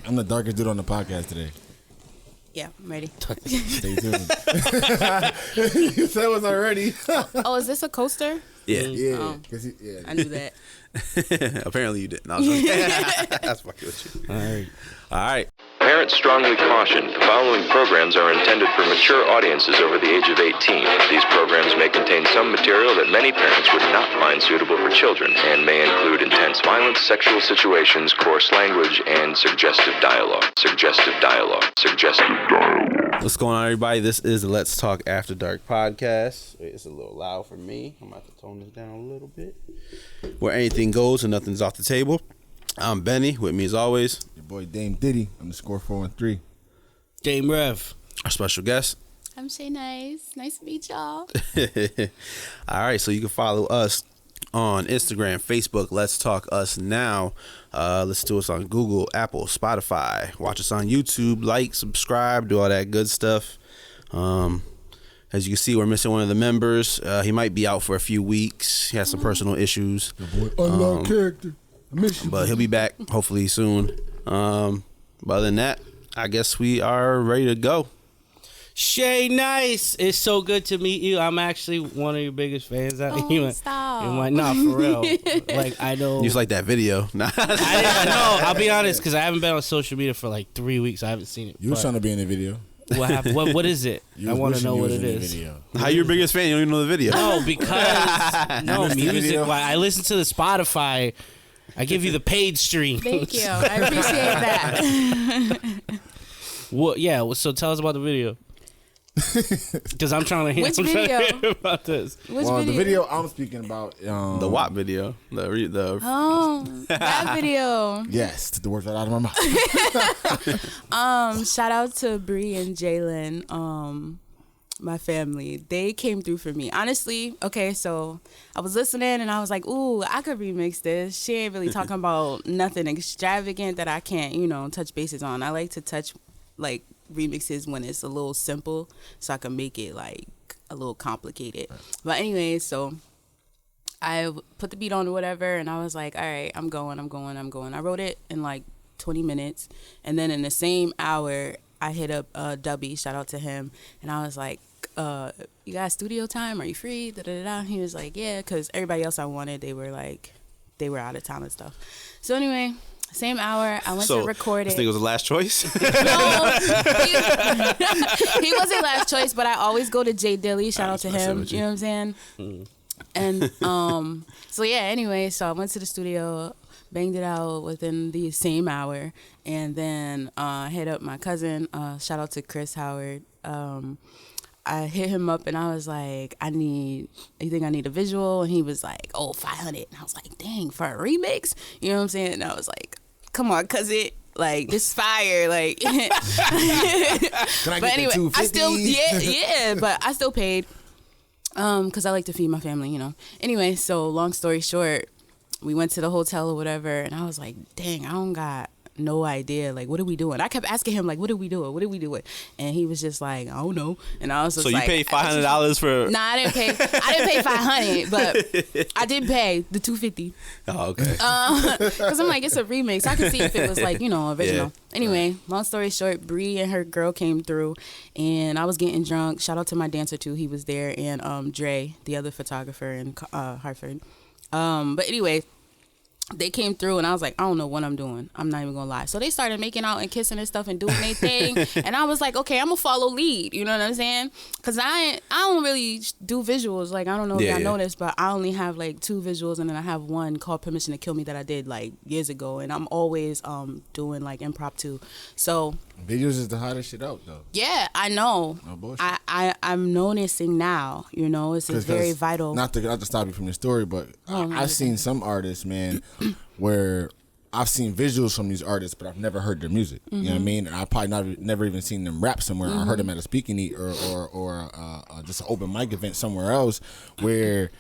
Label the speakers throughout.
Speaker 1: I'm the darkest dude on the podcast today.
Speaker 2: Yeah, I'm ready.
Speaker 1: Stay tuned. You said it was already.
Speaker 2: Oh, is this a coaster?
Speaker 3: Yeah.
Speaker 1: Yeah.
Speaker 2: Oh.
Speaker 1: Yeah.
Speaker 2: I knew that.
Speaker 3: Apparently you didn't. No, that's fucking with you. All right.
Speaker 4: Parents strongly caution the following programs are intended for mature audiences over the age of 18. These programs may contain some material that many parents would not find suitable for children and may include intense violence, sexual situations, coarse language, and suggestive dialogue.
Speaker 3: What's going on, everybody? This is the Let's Talk After Dark podcast. Wait, it's a little loud for me. I'm about to tone this down a little bit. Where anything goes and nothing's off the table. I'm Benny. With me as always,
Speaker 1: Your boy Dame Diddy. I'm the score 4-3.
Speaker 5: Dame Rev.
Speaker 3: our special guest.
Speaker 2: I'm Shay-Nyce. Nice to meet y'all.
Speaker 3: All right, so you can follow us on Instagram, Facebook, Let's Talk Us Now. Listen to us on Google, Apple, Spotify. Watch us on YouTube. Like, subscribe, do all that good stuff. As you can see, we're missing one of the members. He might be out for a few weeks. He has some personal issues.
Speaker 1: Your boy, unlocked character. I miss you.
Speaker 3: But he'll be back hopefully soon. But other than that, I guess we are ready to go.
Speaker 5: Shay-Nyce, it's so good to meet you. I'm actually one of your biggest fans.
Speaker 2: Oh, stop.
Speaker 5: Nah, for real. Like, I know.
Speaker 3: You just like that video. Nah.
Speaker 5: I know. I'll be honest, because I haven't been on social media for like 3 weeks. I haven't seen it.
Speaker 1: You were trying to be in the video.
Speaker 5: What happened? What is it? I want to know what it is.
Speaker 3: How you your biggest fan? You don't even know the video.
Speaker 5: No, because music. Why I listen to the Spotify. I give you the paid stream.
Speaker 2: Thank you. I appreciate that.
Speaker 5: Well, yeah. So tell us about the video. Because I'm trying to hear.
Speaker 2: Which video?
Speaker 5: About this.
Speaker 2: Which
Speaker 1: Well,
Speaker 2: video?
Speaker 1: the video I'm speaking about.
Speaker 3: The WAP video.
Speaker 2: Oh, that video.
Speaker 1: Yes, took the words right out of my mouth.
Speaker 2: Shout out to Bree and Jalen, my family. They came through for me. Honestly, okay, so I was listening and I was like, ooh, I could remix this. She ain't really talking about nothing extravagant that I can't, touch bases on. I like to touch, like, remixes when it's a little simple so I can make it, like, a little complicated. But anyway, so I put the beat on or whatever, and I was like, all right, I'm going. I wrote it in, like, 20 minutes, and then in the same hour, I hit up Dubby, shout out to him, and I was like, you got studio time? Are you free? Da-da-da-da. He was like, yeah, because everybody else I wanted, they were out of town and stuff. So anyway, same hour, I went to record it.
Speaker 3: This nigga was the last choice?
Speaker 2: No, he wasn't last choice, but I always go to Jay Dilly. Shout out to him. You know what I'm saying? And so yeah, anyway, so I went to the studio, banged it out within the same hour, and then hit up my cousin. Shout out to Chris Howard. I hit him up and I was like, you think I need a visual? And he was like, oh, 500. And I was like, dang, for a remix? You know what I'm saying? And I was like, come on, cousin. Like, this fire. Like,
Speaker 1: Can I
Speaker 2: but
Speaker 1: get
Speaker 2: anyway,
Speaker 1: the 250?
Speaker 2: I still, but I still paid because I like to feed my family, Anyway, so long story short, we went to the hotel or whatever, and I was like, dang, I don't got no idea. Like, what are we doing? I kept asking him, like, what are we doing? And he was just like, I don't know. And I was just like,
Speaker 3: so you paid $500 for...
Speaker 2: Nah, I didn't pay 500, but I did pay the 250.
Speaker 3: Oh, okay.
Speaker 2: Because I'm like, it's a remix. I could see if it was like, original.
Speaker 3: Yeah.
Speaker 2: Anyway, long story short, Bree and her girl came through, and I was getting drunk. Shout out to my dancer too. He was there, and Dre, the other photographer in Hartford. But anyway, they came through and I was like, I don't know what I'm doing. I'm not even gonna lie. So they started making out and kissing and stuff and doing their thing. And I was like, okay, I'm gonna follow lead. You know what I'm saying? Because I don't really do visuals. Like, I don't know if y'all noticed, but I only have like 2 visuals, and then I have one called Permission to Kill Me that I did like years ago. And I'm always doing like impromptu. So
Speaker 1: Videos is the hottest shit out though.
Speaker 2: yeah, I know.
Speaker 1: No bullshit.
Speaker 2: I'm noticing now. It's very vital.
Speaker 1: Not to stop you from the story, but I've seen some artists, man, where I've seen visuals from these artists, but I've never heard their music. You know what I mean? And I probably never even seen them rap somewhere. I heard them at a speaking or just an open mic event somewhere else where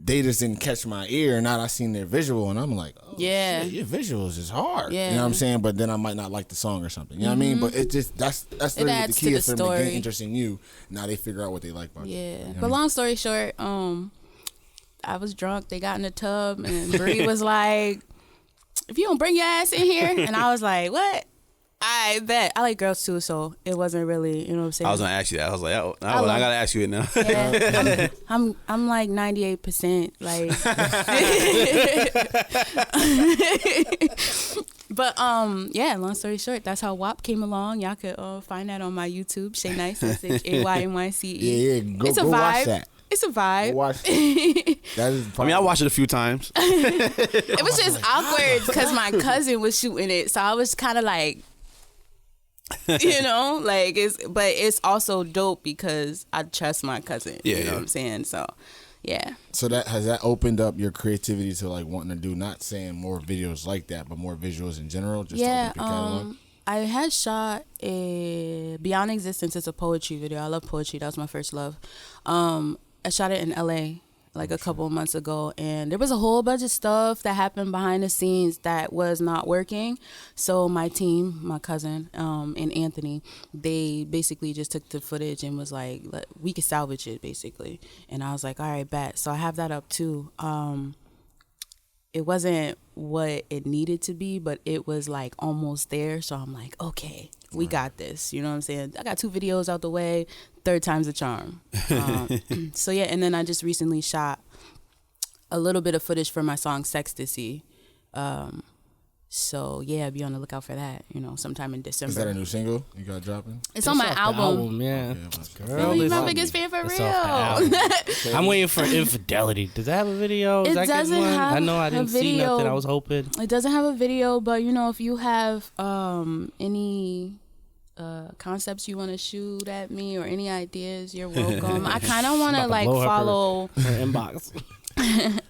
Speaker 1: they just didn't catch my ear, and now I seen their visual, and I'm like, oh,
Speaker 2: yeah,
Speaker 1: shit, your visuals is hard.
Speaker 2: Yeah.
Speaker 1: You know what I'm saying? But then I might not like the song or something. You know what I mean? But it just that's literally the key is for them to gain interest in you. Now they figure out what they like about you.
Speaker 2: Yeah.
Speaker 1: You know
Speaker 2: But long story short, I was drunk. They got in the tub, and Bree was like, if you don't bring your ass in here, and I was like, what? I bet. I like girls too, so it wasn't really, you know what I'm saying?
Speaker 3: I was gonna ask you that. I was like, oh, I gotta ask you it now.
Speaker 2: Yeah, I'm like 98%. Like, but yeah. Long story short, that's how WAP came along. Y'all could find that on my YouTube, Shay-Nyce, SHAYNYCE.
Speaker 1: Yeah, go
Speaker 2: It's a
Speaker 1: go
Speaker 2: vibe.
Speaker 1: watch that.
Speaker 2: It's a vibe.
Speaker 1: Go watch that. That is.
Speaker 3: I mean, I watched it a few times.
Speaker 2: It was just awkward because my cousin was shooting it, so I was kind of like, you know, like but it's also dope because I trust my cousin.
Speaker 3: Yeah,
Speaker 2: you know what I'm saying? So, yeah.
Speaker 1: So has that opened up your creativity to like wanting to do, not saying more videos like that, but more visuals in general? Just
Speaker 2: Yeah.
Speaker 1: to open your catalog?
Speaker 2: I had shot a Beyond Existence. It's a poetry video. I love poetry. That was my first love. I shot it in LA like a couple of months ago, and there was a whole bunch of stuff that happened behind the scenes that was not working. So my team, my cousin, and Anthony, they basically just took the footage and was like, we could salvage it basically. And I was like, all right, bet. So I have that up too. It wasn't what it needed to be, but it was like almost there. So I'm like, okay, we got this. You know what I'm saying? I got 2 videos out the way. 3rd time's a charm. So yeah, and then I just recently shot a little bit of footage for my song Sextasy. So yeah, be on the lookout for that, you know, sometime in December.
Speaker 1: Is that a new single you got dropping?
Speaker 2: It's on my album.
Speaker 5: Yeah.
Speaker 1: Okay,
Speaker 5: Girl,
Speaker 2: You're
Speaker 5: it's
Speaker 2: my
Speaker 5: on
Speaker 2: biggest
Speaker 5: me.
Speaker 2: fan for
Speaker 5: It's
Speaker 2: real.
Speaker 5: off the album. I'm waiting for Infidelity. Does that have a video? Is
Speaker 2: It
Speaker 5: that good
Speaker 2: doesn't
Speaker 5: one?
Speaker 2: have
Speaker 5: I know I
Speaker 2: a
Speaker 5: didn't see
Speaker 2: video.
Speaker 5: nothing. I was hoping.
Speaker 2: It doesn't have a video, but you know, if you have any concepts you want to shoot at me or any ideas, you're welcome. I kind of want to like
Speaker 5: blow up her-
Speaker 2: follow.
Speaker 5: Her inbox.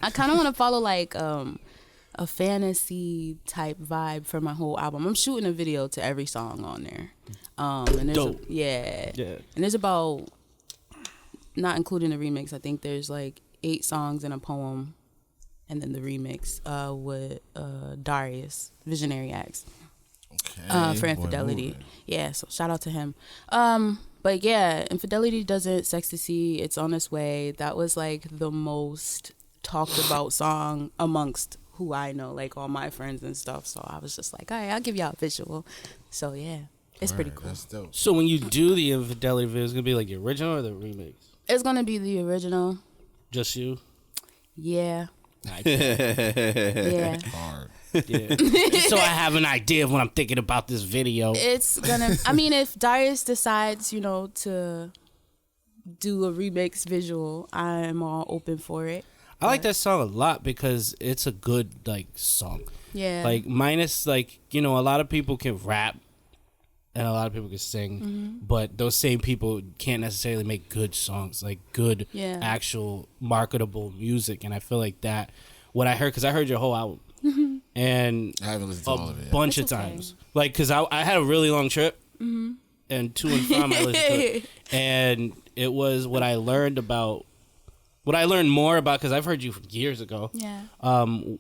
Speaker 2: I kind of want to follow like a fantasy type vibe for my whole album. I'm shooting a video to every song on there. And there's
Speaker 5: Dope.
Speaker 2: Yeah.
Speaker 5: Yeah.
Speaker 2: And there's about, not including the remix, I think there's like 8 songs and a poem, and then the remix with Darius, Visionary Acts.
Speaker 1: Okay.
Speaker 2: For Infidelity. Yeah, so shout out to him. But yeah, Infidelity doesn't Sextasy. It's on its way. That was like the most talked about song amongst who I know, like all my friends and stuff. So I was just like, all right, I'll give y'all a visual. So yeah, it's pretty cool.
Speaker 1: That's dope.
Speaker 5: So when you do the Infidelity video, it's gonna be like the original or the remix?
Speaker 2: It's gonna be the original.
Speaker 5: Just you?
Speaker 2: Yeah.
Speaker 5: Like,
Speaker 2: Yeah.
Speaker 1: Hard.
Speaker 5: yeah. Just so I have an idea of what I'm thinking about this video.
Speaker 2: It's gonna, I mean, if Darius decides, you know, to do a remix visual, I'm all open for it.
Speaker 5: I like that song a lot because it's a good like song.
Speaker 2: Yeah.
Speaker 5: Like minus like, you know, a lot of people can rap and a lot of people can sing, but those same people can't necessarily make good songs, like good
Speaker 2: Yeah.
Speaker 5: actual marketable music. And I feel like that what I heard, because I heard your whole album and
Speaker 1: I haven't listened to all of it yet.
Speaker 5: bunch
Speaker 2: It's
Speaker 5: of
Speaker 2: okay.
Speaker 5: times, like because I had a really long trip and to and from I listened to it, and it was what I learned about. What I learned more about, because I've heard you from years ago,
Speaker 2: Yeah.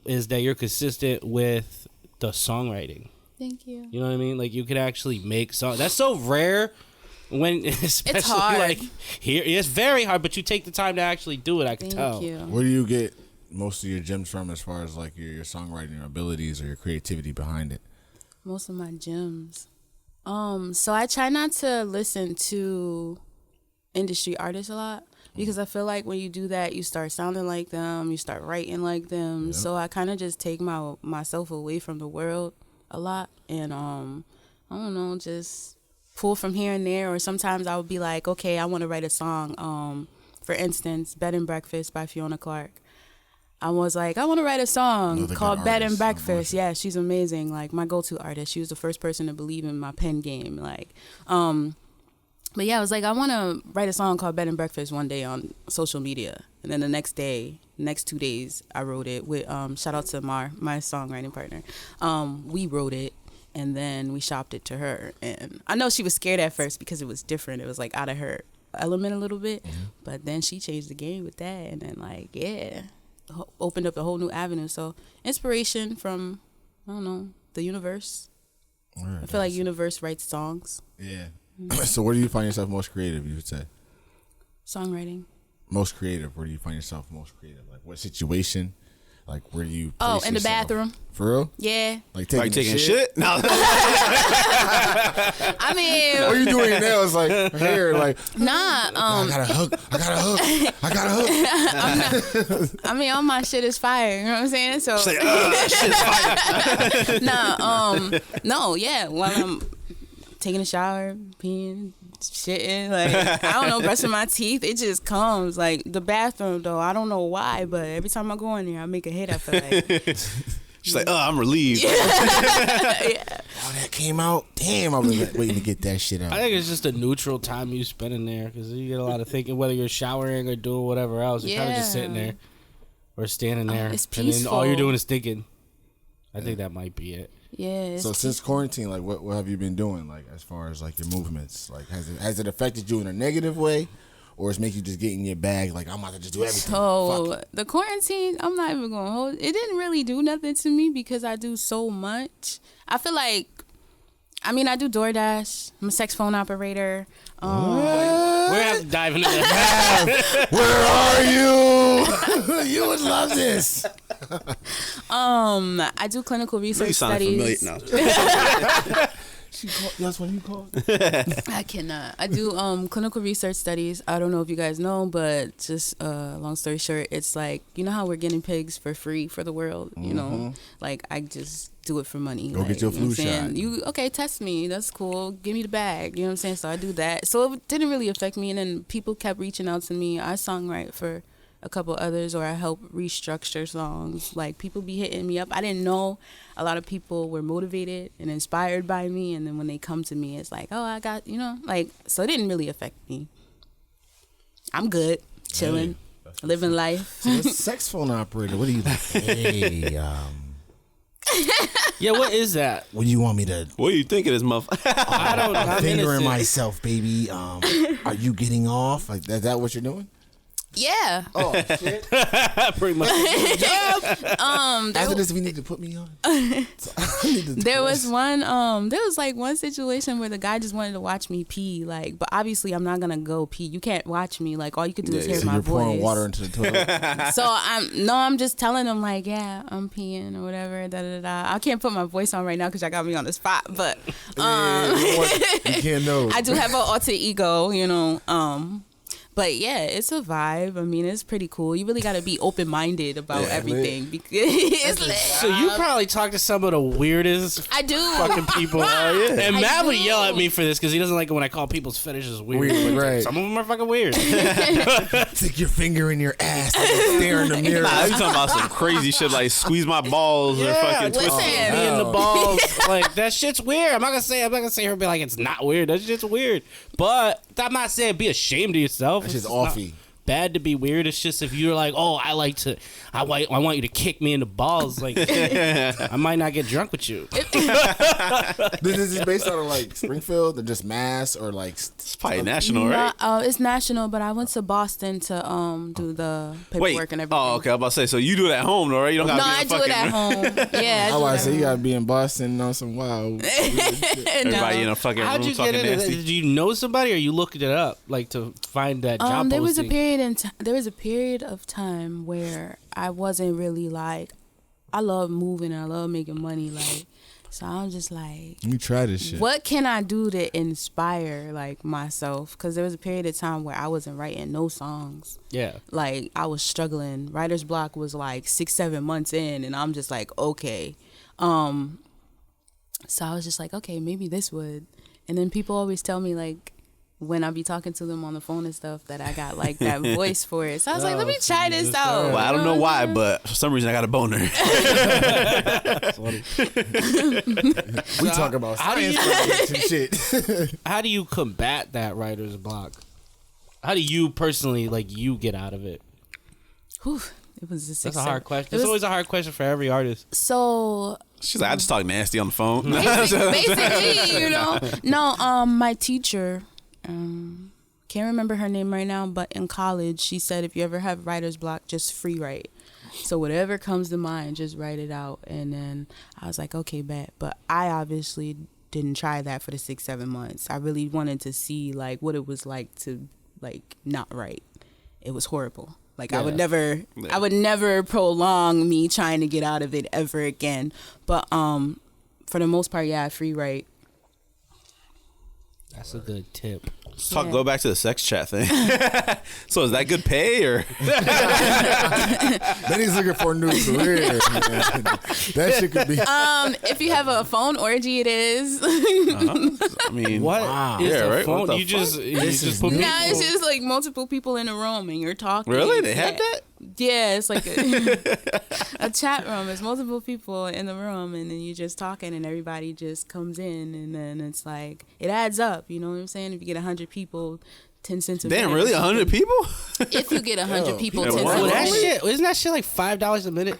Speaker 5: is that you're consistent with the songwriting.
Speaker 2: Thank you.
Speaker 5: You know what I mean? Like you could actually make songs. That's so rare. When especially
Speaker 2: hard.
Speaker 5: like here, it's very hard. But you take the time to actually do it. I can
Speaker 2: Thank
Speaker 5: tell.
Speaker 2: you.
Speaker 1: Where do you get most of your gems from, as far as like your songwriting abilities or your creativity behind it?
Speaker 2: Most of my gems. So I try not to listen to industry artists a lot, because I feel like when you do that, you start sounding like them, you start writing like them.
Speaker 1: Yep.
Speaker 2: So I kind of just take myself away from the world a lot, and I don't know, just pull from here and there. Or sometimes I would be like, okay, I want to write a song. For instance, Bed and Breakfast by Fiona Clark. I was like, I want to write a song
Speaker 1: Another
Speaker 2: called
Speaker 1: good
Speaker 2: Bed and
Speaker 1: artist.
Speaker 2: Breakfast. Yeah, she's amazing. Like my go-to artist. She was the first person to believe in my pen game. Like, but yeah, I was like, I want to write a song called Bed and Breakfast one day on social media. And then the next 2 days, I wrote it with, shout out to Mar, my songwriting partner. We wrote it, and then we shopped it to her. And I know she was scared at first because it was different. It was like out of her element a little bit. But then she changed the game with that. And then like, yeah, opened up a whole new avenue. So inspiration from, I don't know, the universe. I feel like universe writes songs.
Speaker 1: Yeah. So where do you find yourself most creative, you would say?
Speaker 2: Songwriting.
Speaker 1: Most creative, where do you find yourself most creative? Like what situation? Like where do you
Speaker 2: Oh,
Speaker 1: place
Speaker 2: in the
Speaker 1: yourself?
Speaker 2: bathroom.
Speaker 1: For real?
Speaker 2: Yeah.
Speaker 1: Like
Speaker 3: Like taking
Speaker 1: shit?
Speaker 3: shit? No.
Speaker 2: I mean,
Speaker 1: What are you doing now? It's like hair, like
Speaker 2: nah.
Speaker 1: I got a hook.
Speaker 2: I mean, all my shit is fire. You know what I'm saying? So
Speaker 3: Say, shit's fire.
Speaker 2: no, yeah. While I'm taking a shower, peeing, shitting, like I don't know, brushing my teeth, it just comes. Like the bathroom though, I don't know why, but every time I go in there, I make a hit. I feel like.
Speaker 3: She's like, I'm relieved.
Speaker 2: Yeah.
Speaker 1: oh, that came out. Damn, I was waiting to get that shit out.
Speaker 5: I think it's just a neutral time you spend in there because you get a lot of thinking, whether you're showering or doing whatever else. You're kind of just sitting there or standing there,
Speaker 2: it's
Speaker 5: and then
Speaker 2: peaceful.
Speaker 5: all you're doing is thinking. I think that might be it.
Speaker 2: Yeah.
Speaker 1: So since quarantine, like, what have you been doing, like, as far as like your movements? Like, has it affected you in a negative way, or it's make you just get in your bag? Like, I'm about to just do everything.
Speaker 2: So the quarantine, I'm not even gonna hold. It didn't really do nothing to me because I do so much. I feel like, I mean, I do DoorDash. I'm a sex phone operator.
Speaker 5: We're gonna have to dive into that.
Speaker 1: Where are you? You would love this.
Speaker 2: I do clinical research
Speaker 3: You sound familiar
Speaker 2: studies.
Speaker 3: now.
Speaker 1: That's what you call.
Speaker 2: I cannot. I do clinical research studies. I don't know if you guys know, but just long story short, it's like, you know how we're guinea pigs for free for the world. You know, like I just do it for money.
Speaker 1: Go
Speaker 2: like,
Speaker 1: get your
Speaker 2: you know what
Speaker 1: flu
Speaker 2: I'm saying?
Speaker 1: shot.
Speaker 2: You okay? Test me. That's cool. Give me the bag. You know what I'm saying? So I do that. So it didn't really affect me. And then people kept reaching out to me. I songwrite for a couple others, or I help restructure songs. Like people be hitting me up. I didn't know a lot of people were motivated and inspired by me, and then when they come to me, it's like, oh, I got, you know, like, so it didn't really affect me. I'm good, chilling, living life.
Speaker 1: So a sex phone operator. What do you? Hey,
Speaker 5: Yeah, what is that?
Speaker 1: what do you want me to?
Speaker 3: What do you think of this motherfucker?
Speaker 5: I don't know.
Speaker 1: I'm fingering myself, baby. Are you getting off? Like, is that what you're doing?
Speaker 2: Yeah.
Speaker 1: Oh shit!
Speaker 5: Pretty much.
Speaker 1: After this, we need to put me on.
Speaker 2: There was one situation where the guy just wanted to watch me pee, like, but obviously I'm not gonna go pee. You can't watch me, like, all you could do is hear
Speaker 1: So
Speaker 2: my
Speaker 1: you're
Speaker 2: voice.
Speaker 1: pouring water into the toilet.
Speaker 2: So I'm just telling him like, yeah, I'm peeing or whatever. Da da da. I can't put my voice on right now because y'all got me on the spot, but
Speaker 1: You can't know.
Speaker 2: I do have an alter ego, you know. But yeah, it's a vibe. I mean, it's pretty cool. You really got to be open-minded about everything because it's lit.
Speaker 5: So you probably talk to some of the weirdest
Speaker 2: I do.
Speaker 5: fucking people. And
Speaker 2: I
Speaker 5: Matt would
Speaker 2: do.
Speaker 5: yell at me for this because he doesn't like it when I call people's fetishes weird.
Speaker 1: Weird,
Speaker 5: But
Speaker 1: right.
Speaker 5: Some of them are fucking weird.
Speaker 1: Stick your finger in your ass and stare in the mirror.
Speaker 3: Nah, you talking about some crazy shit like squeeze my balls or fucking twist.
Speaker 2: listen.
Speaker 5: Me in the balls. Like, that shit's weird. I'm not gonna say her and be like, it's not weird. That shit's weird. But I'm not saying be ashamed of yourself.
Speaker 1: That's just
Speaker 5: It's not
Speaker 1: offy.
Speaker 5: bad to be weird. It's just if you're like, oh, I want you to kick me in the balls. Like, I might not get drunk with you.
Speaker 1: This is based out of like Springfield, or just Mass, or like.
Speaker 3: It's probably national, right?
Speaker 2: It's national, but I went to Boston to do the paperwork and everything.
Speaker 3: Oh, okay. I was about to say, so you do it at home, though, right? You don't
Speaker 2: No,
Speaker 3: gotta
Speaker 2: I
Speaker 3: be
Speaker 2: do it at home. Yeah,
Speaker 1: I want to say you gotta be in Boston on some wild.
Speaker 3: Everybody in a fucking
Speaker 5: How'd
Speaker 3: room
Speaker 5: you
Speaker 3: talking
Speaker 5: get into
Speaker 3: nasty.
Speaker 5: that? Did you know somebody, or you looked it up, like, to find that job
Speaker 2: there was a
Speaker 5: posting?
Speaker 2: period of time where I wasn't really like, I love moving and I love making money, like, so I'm just like,
Speaker 1: Let me try this shit.
Speaker 2: what can I do to inspire like myself? Because there was a period of time where I wasn't writing no songs.
Speaker 5: Yeah.
Speaker 2: Like I was struggling. Writer's block was like 6-7 months in, and I'm just like, okay. So I was just like, okay, maybe this would. And then people always tell me like, when I be talking to them on the phone and stuff, that I got like that voice for it. So I was like, let me try this out.
Speaker 3: Well, I don't know why, but for some reason I got a boner.
Speaker 1: We talk about science projects and shit.
Speaker 5: How do you combat that writer's block? How do you personally, like, you get out of it?
Speaker 2: Whew, it was a 6-7.
Speaker 5: That's a hard question. It's always a hard question for every artist.
Speaker 2: So
Speaker 3: She's like, I just talk nasty on the phone.
Speaker 2: basically, you know. No, my teacher, can't remember her name right now, but in college, she said if you ever have writer's block, just free write. So whatever comes to mind, just write it out. And then I was like, okay, bet. But I obviously didn't try that for the 6-7 months. I really wanted to see like what it was like to like not write. It was horrible. Like I would never prolong me trying to get out of it ever again. But for the most part, yeah, I free write.
Speaker 5: That's a good tip.
Speaker 3: Let's go back to the sex chat thing. So is that good pay or?
Speaker 1: Then he's looking for a new career. Man. That shit could be.
Speaker 2: If you have a phone orgy, it is.
Speaker 3: I mean,
Speaker 5: What?
Speaker 1: Wow.
Speaker 5: Is
Speaker 3: Yeah,
Speaker 5: the
Speaker 3: right?
Speaker 5: phone?
Speaker 3: What the
Speaker 5: You just
Speaker 1: is
Speaker 5: put
Speaker 1: new.
Speaker 2: No,
Speaker 5: people.
Speaker 2: it's just like multiple people in a room and you're talking.
Speaker 3: really? They have that?
Speaker 2: Yeah, it's like a chat room. It's multiple people in the room, and then you're just talking, and everybody just comes in, and then it's like it adds up. You know what I'm saying? If you get 100 people, 10 cents a minute.
Speaker 3: Damn, really? 100 people?
Speaker 2: If you get 100 people,
Speaker 3: Yeah,
Speaker 2: 10
Speaker 3: one-
Speaker 2: cents.
Speaker 5: Oh,
Speaker 2: a
Speaker 5: that
Speaker 2: minute.
Speaker 5: shit. Isn't that shit like $5 a minute?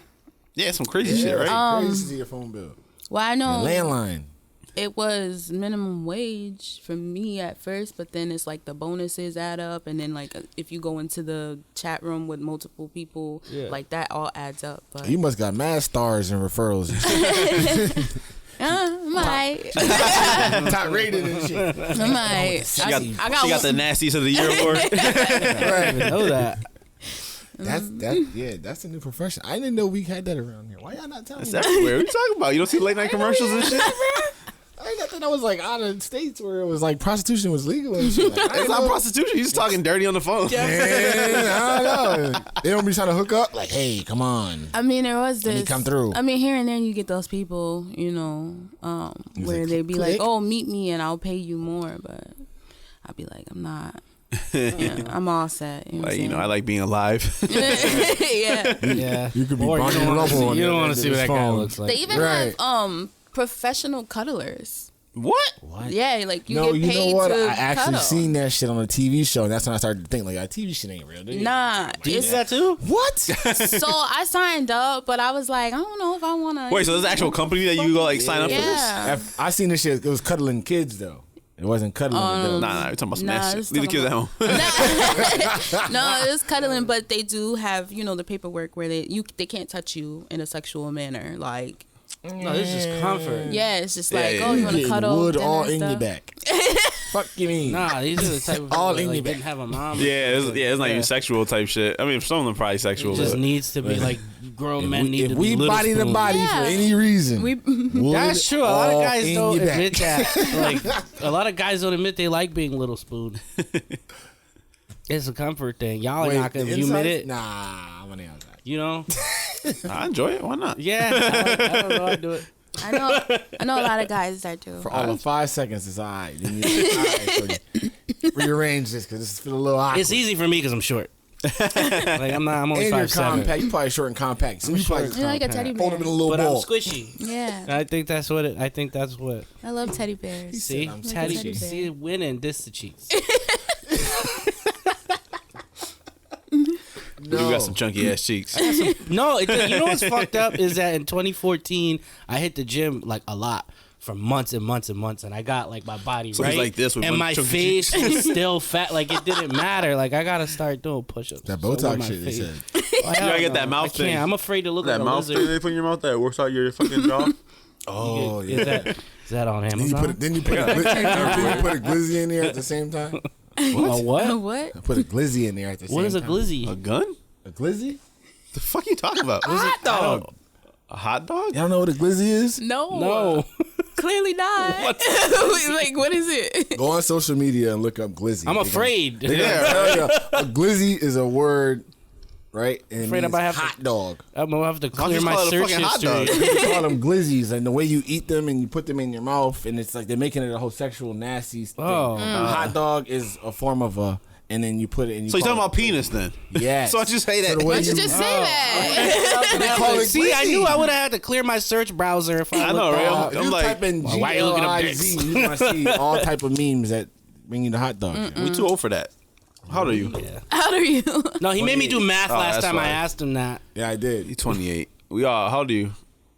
Speaker 3: Yeah, some crazy shit, right?
Speaker 1: Crazy to see your phone bill.
Speaker 2: Well, I know
Speaker 1: Landline.
Speaker 2: it was minimum wage for me at first, but then it's like the bonuses add up, and then like if you go into the chat room with multiple people, like that all adds up. But
Speaker 1: You must got mad stars and referrals and shit.
Speaker 2: might.
Speaker 1: Top rated and shit.
Speaker 2: I might.
Speaker 3: She got,
Speaker 2: I got
Speaker 3: she got the nastiest of the year award.
Speaker 5: I didn't even know that.
Speaker 1: That's a new profession. I didn't know we had that around here. Why y'all not telling me?
Speaker 3: That's everywhere. What are you talking about? You don't see late night commercials and shit?
Speaker 1: I thought that was like out of states where it was like prostitution was legal and shit. Like,
Speaker 3: It's not prostitution. You just talking dirty on the phone.
Speaker 1: Man, I don't know. They don't be trying to hook up. Like, hey, come on.
Speaker 2: I mean, there was
Speaker 1: Let me
Speaker 2: this.
Speaker 1: come through.
Speaker 2: I mean, here and there you get those people, you know, where
Speaker 1: like,
Speaker 2: they be
Speaker 1: click.
Speaker 2: like, "Oh, meet me and I'll pay you more," but I'd be like, "I'm not. Yeah, I'm all set." You know,
Speaker 3: Like, I like being alive.
Speaker 2: yeah.
Speaker 5: Yeah.
Speaker 1: You could be
Speaker 5: Or
Speaker 1: bonding
Speaker 5: wanna
Speaker 1: up
Speaker 5: see-
Speaker 1: on
Speaker 5: You
Speaker 1: it
Speaker 5: don't want
Speaker 1: and
Speaker 5: to see
Speaker 1: his
Speaker 5: what that guy
Speaker 1: phone.
Speaker 5: looks like.
Speaker 2: They even
Speaker 1: Right.
Speaker 2: have professional cuddlers.
Speaker 3: What?
Speaker 2: Yeah, like you
Speaker 1: No,
Speaker 2: get
Speaker 1: you
Speaker 2: paid
Speaker 1: know what?
Speaker 2: to
Speaker 1: I actually
Speaker 2: cuddle.
Speaker 1: seen that shit on a TV show, and that's when I started to think, like, TV shit ain't real, dude.
Speaker 2: Nah,
Speaker 5: Do you
Speaker 2: it's,
Speaker 5: do that too?
Speaker 1: What?
Speaker 2: so I signed up, but I was like, I don't know if I want to.
Speaker 3: Wait, so there's an actual company that you go like sign up for this?
Speaker 2: Yeah.
Speaker 1: I seen this shit. It was cuddling kids, though. It wasn't cuddling adults.
Speaker 3: Nah, you're talking about some
Speaker 2: Nah,
Speaker 3: ass
Speaker 2: it's
Speaker 3: shit. Leave the
Speaker 2: talking
Speaker 3: kids at home.
Speaker 2: No, it's cuddling, but they do have, the paperwork where they can't touch you in a sexual manner. Like,
Speaker 5: No, this is just comfort.
Speaker 2: yeah, it's just
Speaker 3: Yeah,
Speaker 2: like,
Speaker 3: yeah,
Speaker 2: oh, you
Speaker 3: yeah.
Speaker 2: want to
Speaker 1: Getting
Speaker 2: cuddle?
Speaker 1: wood
Speaker 2: dinner
Speaker 1: all
Speaker 2: and
Speaker 1: in your
Speaker 2: stuff.
Speaker 1: back. Fuck you mean?
Speaker 5: Nah, these are the type of people
Speaker 1: All
Speaker 5: that
Speaker 1: in
Speaker 5: like,
Speaker 1: your back.
Speaker 5: didn't have a mom.
Speaker 3: It's not even sexual type shit. I mean, some of them probably sexual.
Speaker 5: It just
Speaker 3: but-
Speaker 5: needs to be like grown men need
Speaker 1: If
Speaker 5: to
Speaker 1: we
Speaker 5: be little
Speaker 1: body to
Speaker 5: spoons.
Speaker 1: body
Speaker 2: Yeah.
Speaker 1: for any reason,
Speaker 2: We-
Speaker 1: wood
Speaker 5: That's true. A lot of
Speaker 1: all
Speaker 5: guys
Speaker 1: in
Speaker 5: don't
Speaker 1: your back.
Speaker 5: admit that. Like a lot of guys don't admit they like being little spoon. It's a comfort thing. Y'all
Speaker 1: Wait,
Speaker 5: are not gonna.
Speaker 1: the
Speaker 5: You admit
Speaker 1: inside?
Speaker 5: it.
Speaker 1: Nah, I'm on the outside.
Speaker 5: You know.
Speaker 3: I enjoy it. Why not?
Speaker 5: Yeah. I don't know. I do it.
Speaker 2: I know a lot of guys that do.
Speaker 1: For all of 5 seconds, it's all right. Then you, all right, so rearrange this because this is feeling a little awkward.
Speaker 5: It's easy for me because I'm short. Like I'm not. I'm only
Speaker 1: And you're
Speaker 5: 5'7".
Speaker 1: compact. You probably short and compact. So you probably
Speaker 2: You're like a teddy
Speaker 1: hold
Speaker 2: bear.
Speaker 1: him in a little
Speaker 5: But I'm
Speaker 1: ball.
Speaker 5: squishy.
Speaker 2: Yeah,
Speaker 5: I think that's what it. I think that's what.
Speaker 2: I love teddy bears.
Speaker 5: See,
Speaker 1: I'm
Speaker 5: Teddy,
Speaker 2: squishy.
Speaker 5: see, winning this the cheeks.
Speaker 3: You got some chunky ass cheeks.
Speaker 5: No, you know what's fucked up is that in 2014 I hit the gym like a lot for months and months and months, and I got like my body
Speaker 3: So he's
Speaker 5: right,
Speaker 3: like this with
Speaker 5: and
Speaker 3: one
Speaker 5: my
Speaker 3: chunky
Speaker 5: face was still fat. Like it didn't matter. Like I gotta start doing push-ups.
Speaker 1: That
Speaker 5: So with
Speaker 1: Botox
Speaker 5: my
Speaker 1: shit they
Speaker 5: face-
Speaker 1: said.
Speaker 5: Well, hell
Speaker 3: gotta get
Speaker 5: no,
Speaker 3: that mouth
Speaker 5: I can't.
Speaker 3: thing.
Speaker 5: I'm afraid to look
Speaker 3: That
Speaker 5: like a
Speaker 3: mouth thing
Speaker 5: lizard.
Speaker 3: they put in your mouth that works out your fucking jaw.
Speaker 1: Oh,
Speaker 5: Is
Speaker 1: yeah.
Speaker 5: that on
Speaker 1: Then you
Speaker 5: Amazon?
Speaker 1: put a glizzy in there at the same time.
Speaker 5: A what?
Speaker 2: What?
Speaker 1: Put a glizzy in there at the same time.
Speaker 5: What is a glizzy?
Speaker 3: A gun?
Speaker 1: A glizzy?
Speaker 3: The fuck you talking about?
Speaker 5: hot dog?
Speaker 3: A hot dog?
Speaker 1: Y'all don't know what a glizzy is?
Speaker 2: No,
Speaker 5: No.
Speaker 2: clearly not. Like, what is it?
Speaker 1: Go on social media and look up glizzy.
Speaker 5: I'm afraid.
Speaker 1: They gonna tell you a glizzy is a word, right? And it
Speaker 5: Afraid I
Speaker 1: means
Speaker 5: might have to-
Speaker 1: hot dog.
Speaker 5: I'm gonna have to
Speaker 3: don't
Speaker 5: clear
Speaker 3: you
Speaker 5: my
Speaker 3: call it a
Speaker 5: search
Speaker 3: fucking hot dog?
Speaker 5: history.
Speaker 1: They call them glizzies, and the way you eat them and you put them in your mouth, and it's like they're making it a whole sexual nasty thing.
Speaker 5: Oh.
Speaker 1: A hot dog is a form of a, and then you put it in.
Speaker 3: So you're talking about penis then?
Speaker 1: Yes.
Speaker 3: So I just say that.
Speaker 1: So the way
Speaker 2: Why don't you just say that?
Speaker 1: they call it
Speaker 5: See, I
Speaker 1: glizzy.
Speaker 5: knew I would have had to clear my search browser if I
Speaker 3: I know,
Speaker 5: looked
Speaker 3: right?
Speaker 5: up.
Speaker 3: I'm
Speaker 1: You
Speaker 3: like,
Speaker 1: type in
Speaker 5: well, why you looking up
Speaker 1: GLIZ, you're gonna see all type of memes that bring you the hot dog.
Speaker 3: we too old for that. How old are you?
Speaker 2: How do you?
Speaker 5: No, he made me do math
Speaker 3: Oh,
Speaker 5: last
Speaker 3: that's
Speaker 5: time I
Speaker 3: why.
Speaker 5: asked him that.
Speaker 1: Yeah, I did.
Speaker 3: You 28. We are. How old are you?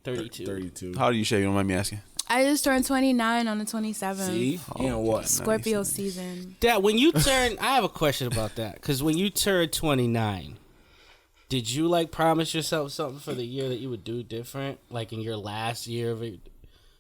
Speaker 5: 32.
Speaker 1: 32.
Speaker 3: How old are you, Shay? You don't mind me asking?
Speaker 2: I just turned 29 on the 27th.
Speaker 1: See? You know what?
Speaker 2: Scorpio season.
Speaker 5: Dad, when you turn, I have a question about that. Because when you turned 29, did you like promise yourself something for the year that you would do different? Like in your last year of it?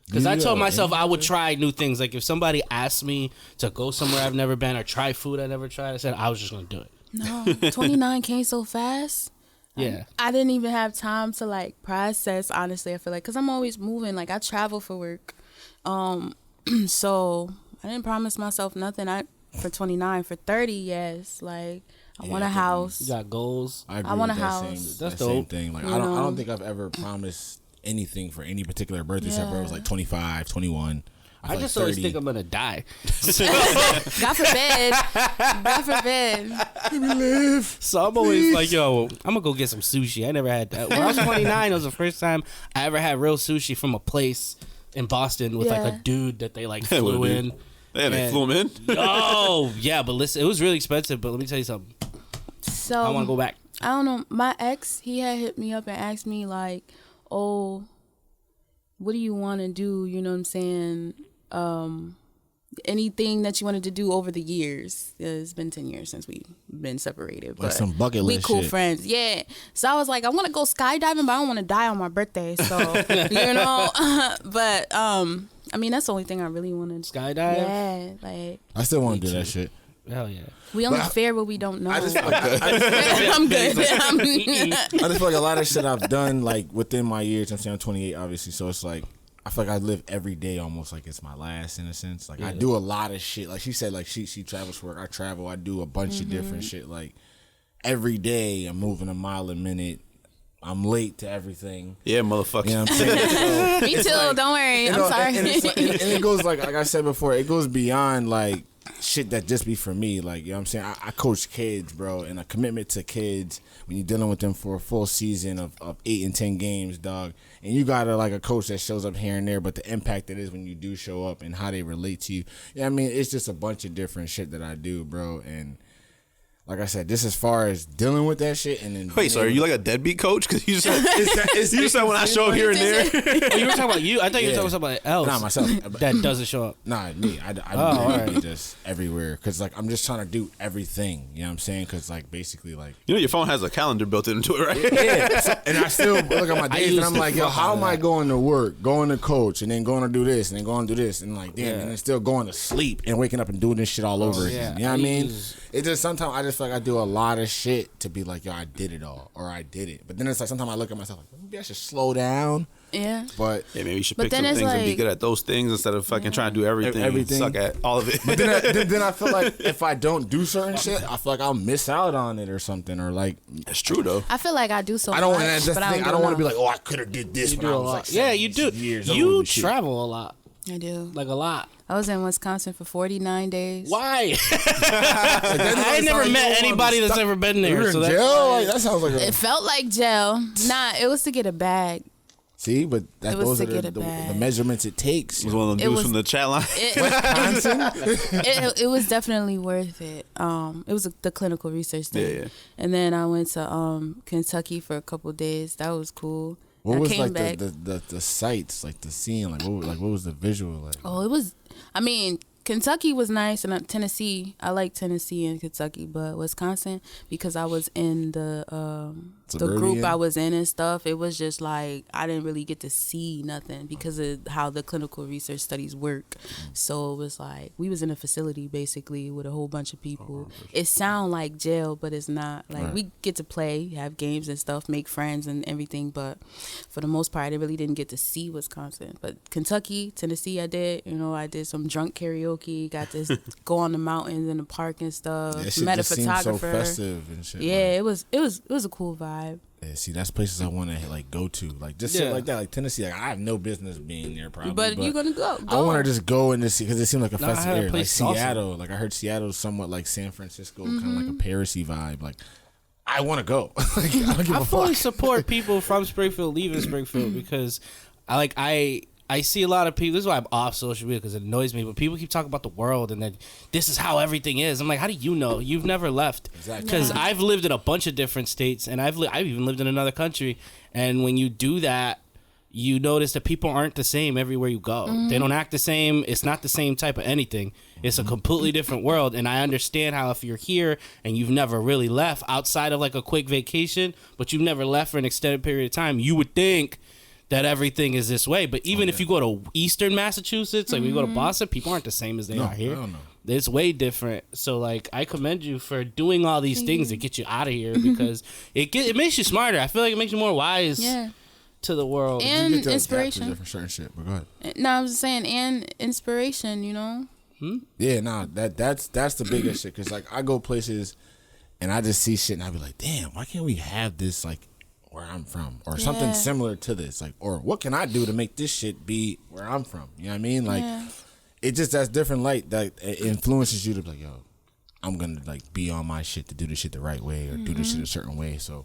Speaker 5: Because I told myself I would try new things. Like if somebody asked me to go somewhere I've never been or try food I never tried, I said I was just going to do it.
Speaker 2: No, 29 came so fast.
Speaker 5: Yeah.
Speaker 2: I didn't even have time to like process, honestly. I feel like because I'm always moving, like I travel for work, so I didn't promise myself nothing. For 29, for 30, yes. Like, I want a house.
Speaker 5: You got goals.
Speaker 1: I agree
Speaker 2: want
Speaker 1: with
Speaker 2: a
Speaker 1: that
Speaker 2: house.
Speaker 5: That's
Speaker 1: same
Speaker 5: dope.
Speaker 1: thing. Like, I don't think I've ever promised anything for any particular birthday except for it was like 25, 21.
Speaker 5: I just always think I'm gonna die.
Speaker 2: God forbid. God forbid.
Speaker 1: Let me live.
Speaker 5: So I'm always like, yo, I'm gonna go get some sushi. I never had that. When I was 29, it was the first time I ever had real sushi from a place in Boston with like a dude that they like flew in.
Speaker 3: Yeah, they flew him in.
Speaker 5: Oh, yeah, but listen, it was really expensive. But let me tell you something.
Speaker 2: So
Speaker 5: I want to go back.
Speaker 2: I don't know. My ex, he had hit me up and asked me like, "Oh, what do you want to do?" You know what I'm saying? Anything that you wanted to do over the years. It's been 10 years since we've been separated.
Speaker 1: Like
Speaker 2: but
Speaker 1: some bucket
Speaker 2: we
Speaker 1: list
Speaker 2: cool
Speaker 1: shit.
Speaker 2: friends. Yeah. So I was like, I want to go skydiving, but I don't want to die on my birthday. So, you know. But I mean, that's the only thing I really want to
Speaker 5: Skydive?
Speaker 2: Yeah. Like,
Speaker 1: I still want to do that shit.
Speaker 5: Hell yeah.
Speaker 2: we only fear what we don't know.
Speaker 1: I just feel like
Speaker 2: I'm good.
Speaker 1: I just feel like a lot of shit I've done like within my years. I'm saying I'm 28, obviously, so it's like I feel like I live every day almost like it's my last in a sense. Like I do a lot of shit. Like she said, like she travels for work. I travel. I do a bunch of different shit. Like every day I'm moving a mile a minute. I'm late to everything.
Speaker 3: Yeah, motherfucker.
Speaker 1: You know what I'm saying?
Speaker 2: Me too. Don't worry. I'm sorry.
Speaker 1: And it goes like I said before, it goes beyond like shit that just be for me. Like, you know what I'm saying? I coach kids, bro, and a commitment to kids when you're dealing with them for a full season of 8 and 10 games, dog. And you got like a coach that shows up here and there, but the impact it is when you do show up and how they relate to you. Yeah, I mean, it's just a bunch of different shit that I do, bro. And like I said, this as far as dealing with that shit and then
Speaker 3: Wait, so are you like a deadbeat coach? Because you said you said when I show up here and there.
Speaker 5: Oh, you were talking about you? I thought you were talking about somebody else.
Speaker 1: Not myself.
Speaker 5: That doesn't show up.
Speaker 1: Nah, me. I
Speaker 5: alright.
Speaker 1: just everywhere. Because, like, I'm just trying to do everything. You know what I'm saying? Because, like, basically, like...
Speaker 3: You know your phone has a calendar built into it, right?
Speaker 1: Yeah. So, and I still look at my days and I'm like, yo, how am I going to work, going to coach, and then going to do this, and then going to do this, and, like, damn, and then still going to sleep and waking up and doing this shit all over again. You know what I mean? It just, sometimes I just feel like I do a lot of shit to be like, yo, I did it all, or I did it. But then it's like, sometimes I look at myself like, maybe I should slow down.
Speaker 2: Yeah.
Speaker 1: But
Speaker 3: yeah, maybe you should
Speaker 2: But
Speaker 3: pick
Speaker 2: then
Speaker 3: some
Speaker 2: it's
Speaker 3: things and be
Speaker 2: like-
Speaker 3: good at those things instead of fucking trying to do everything. And suck at all of it.
Speaker 1: But then I feel like if I don't do certain shit, I feel like I'll miss out on it or something, or like
Speaker 3: That's true though.
Speaker 2: I feel like I do so
Speaker 1: I don't
Speaker 2: much,
Speaker 1: want to.
Speaker 2: but I
Speaker 1: I don't want to be
Speaker 2: enough.
Speaker 1: like, oh, I could have did this
Speaker 5: You
Speaker 1: when
Speaker 5: do
Speaker 1: I
Speaker 5: a
Speaker 1: was
Speaker 5: lot.
Speaker 1: like,
Speaker 5: Yeah, you do.
Speaker 1: years old
Speaker 5: You
Speaker 1: and shit.
Speaker 5: travel a lot.
Speaker 2: I do.
Speaker 5: Like a lot.
Speaker 2: I was in Wisconsin for 49 days.
Speaker 5: Why? I never met anybody that's ever been there.
Speaker 1: You're
Speaker 5: So
Speaker 1: in
Speaker 5: that's
Speaker 1: jail? Like, that sounds like
Speaker 2: It felt like jail. Nah, it was to get a bag.
Speaker 1: See, but that
Speaker 2: It was
Speaker 1: those are
Speaker 2: to get
Speaker 1: the,
Speaker 2: a
Speaker 1: the
Speaker 2: bag.
Speaker 1: measurements it takes.
Speaker 3: It was one of them
Speaker 2: It
Speaker 3: dudes
Speaker 2: was-
Speaker 3: from the chat line.
Speaker 2: It was definitely worth it. It was the clinical research thing.
Speaker 3: Yeah.
Speaker 2: And then I went to Kentucky for a couple days. That was cool.
Speaker 1: What
Speaker 2: I
Speaker 1: was
Speaker 2: came
Speaker 1: like
Speaker 2: back.
Speaker 1: the sights, like the scene, like what was the visual like?
Speaker 2: Oh, it was. I mean, Kentucky was nice, and Tennessee. I like Tennessee and Kentucky, but Wisconsin, because I was in the group
Speaker 1: Suburban?
Speaker 2: I was in and stuff. It was just like I didn't really get to see nothing because of how the clinical research studies work. So it was like we was in a facility basically with a whole bunch of people. It sound like jail, but it's not. Like we get to play, have games and stuff, make friends and everything. But for the most part, I really didn't get to see Wisconsin. But Kentucky, Tennessee, I did. You know, I did some drunk karaoke. Got to go on the mountains and the park and stuff.
Speaker 1: That shit
Speaker 2: Met a
Speaker 1: just seems so
Speaker 2: photographer.
Speaker 1: festive and shit.
Speaker 2: Yeah,
Speaker 1: like,
Speaker 2: it was a cool vibe.
Speaker 1: yeah, see, that's places I want to like go to, like just shit like that, like Tennessee. Like I have no business being there, probably.
Speaker 2: But you're gonna go.
Speaker 1: I want to just go and just see because it seemed like a
Speaker 5: I
Speaker 1: festive
Speaker 5: had a
Speaker 1: area, like
Speaker 5: place also.
Speaker 1: Seattle. Like I heard Seattle's somewhat like San Francisco, kind of
Speaker 2: Mm-hmm.
Speaker 1: like a Paris-y vibe. Like I want to go. Like, I don't give
Speaker 5: I
Speaker 1: a
Speaker 5: fully
Speaker 1: fuck.
Speaker 5: support people from Springfield leaving Springfield because I see a lot of people. This is why I'm off social media because it annoys me. But people keep talking about the world and then this is how everything is. I'm like, how do you know? You've never left.
Speaker 1: Exactly.
Speaker 5: Because I've lived in a bunch of different states and I've even lived in another country. And when you do that, you notice that people aren't the same everywhere you go. They don't act the same. It's not the same type of anything. It's a completely different world. And I understand how if you're here and you've never really left outside of like a quick vacation, but you've never left for an extended period of time, you would think that everything is this way. But even if you go to Eastern Massachusetts, like we go to Boston, people aren't the same as they are here.
Speaker 1: hell no.
Speaker 5: It's way different. So like I commend you for doing all these things to get you out of here because it makes you smarter. I feel like it makes you more wise
Speaker 2: Yeah.
Speaker 5: to the world.
Speaker 2: And
Speaker 1: You get to adapt to
Speaker 2: inspiration.
Speaker 1: different certain shit. But go ahead.
Speaker 2: No, I was saying and inspiration. You know,
Speaker 1: Yeah, nah, that's the biggest shit. Cause like I go places and I just see shit and I be like, damn, why can't we have this like where I'm from or something similar to this? Like, or what can I do to make this shit be where I'm from? You know what I mean? Like, it just that's different light that it influences you to be like, yo, I'm gonna like be on my shit to do this shit the right way or do this shit a certain way. So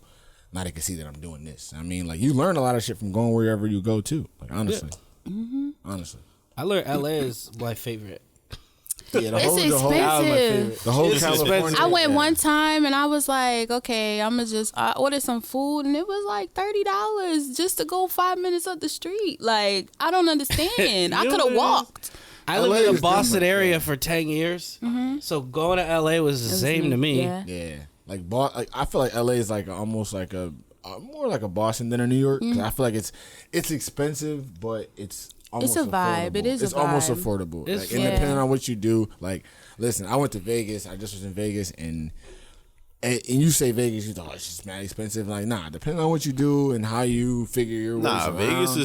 Speaker 1: now they can see that I'm doing this. I mean, like you learn a lot of shit from going wherever you go too. Like honestly, honestly,
Speaker 5: I learned LA is my favorite.
Speaker 1: Yeah,
Speaker 2: expensive.
Speaker 1: The whole California.
Speaker 2: I went one time and I was like, okay, I'm gonna just order some food, and it was like $30 just to go 5 minutes up the street. Like, I don't understand. I could have walked.
Speaker 5: I lived in the Boston area for 10 years, so going to LA was the same to me.
Speaker 1: Yeah, like I feel like LA is like almost like a more like a Boston than a New York. 'Cause I feel like it's expensive, but it's almost
Speaker 2: a vibe.
Speaker 1: Affordable.
Speaker 2: It is.
Speaker 1: It's
Speaker 2: a vibe.
Speaker 1: almost affordable. Like, and depending on what you do, like listen, I went to Vegas. I just was in Vegas, and you say Vegas, you thought it's just mad expensive. Like, nah, depending on what you do and how you figure your ways around,
Speaker 3: Vegas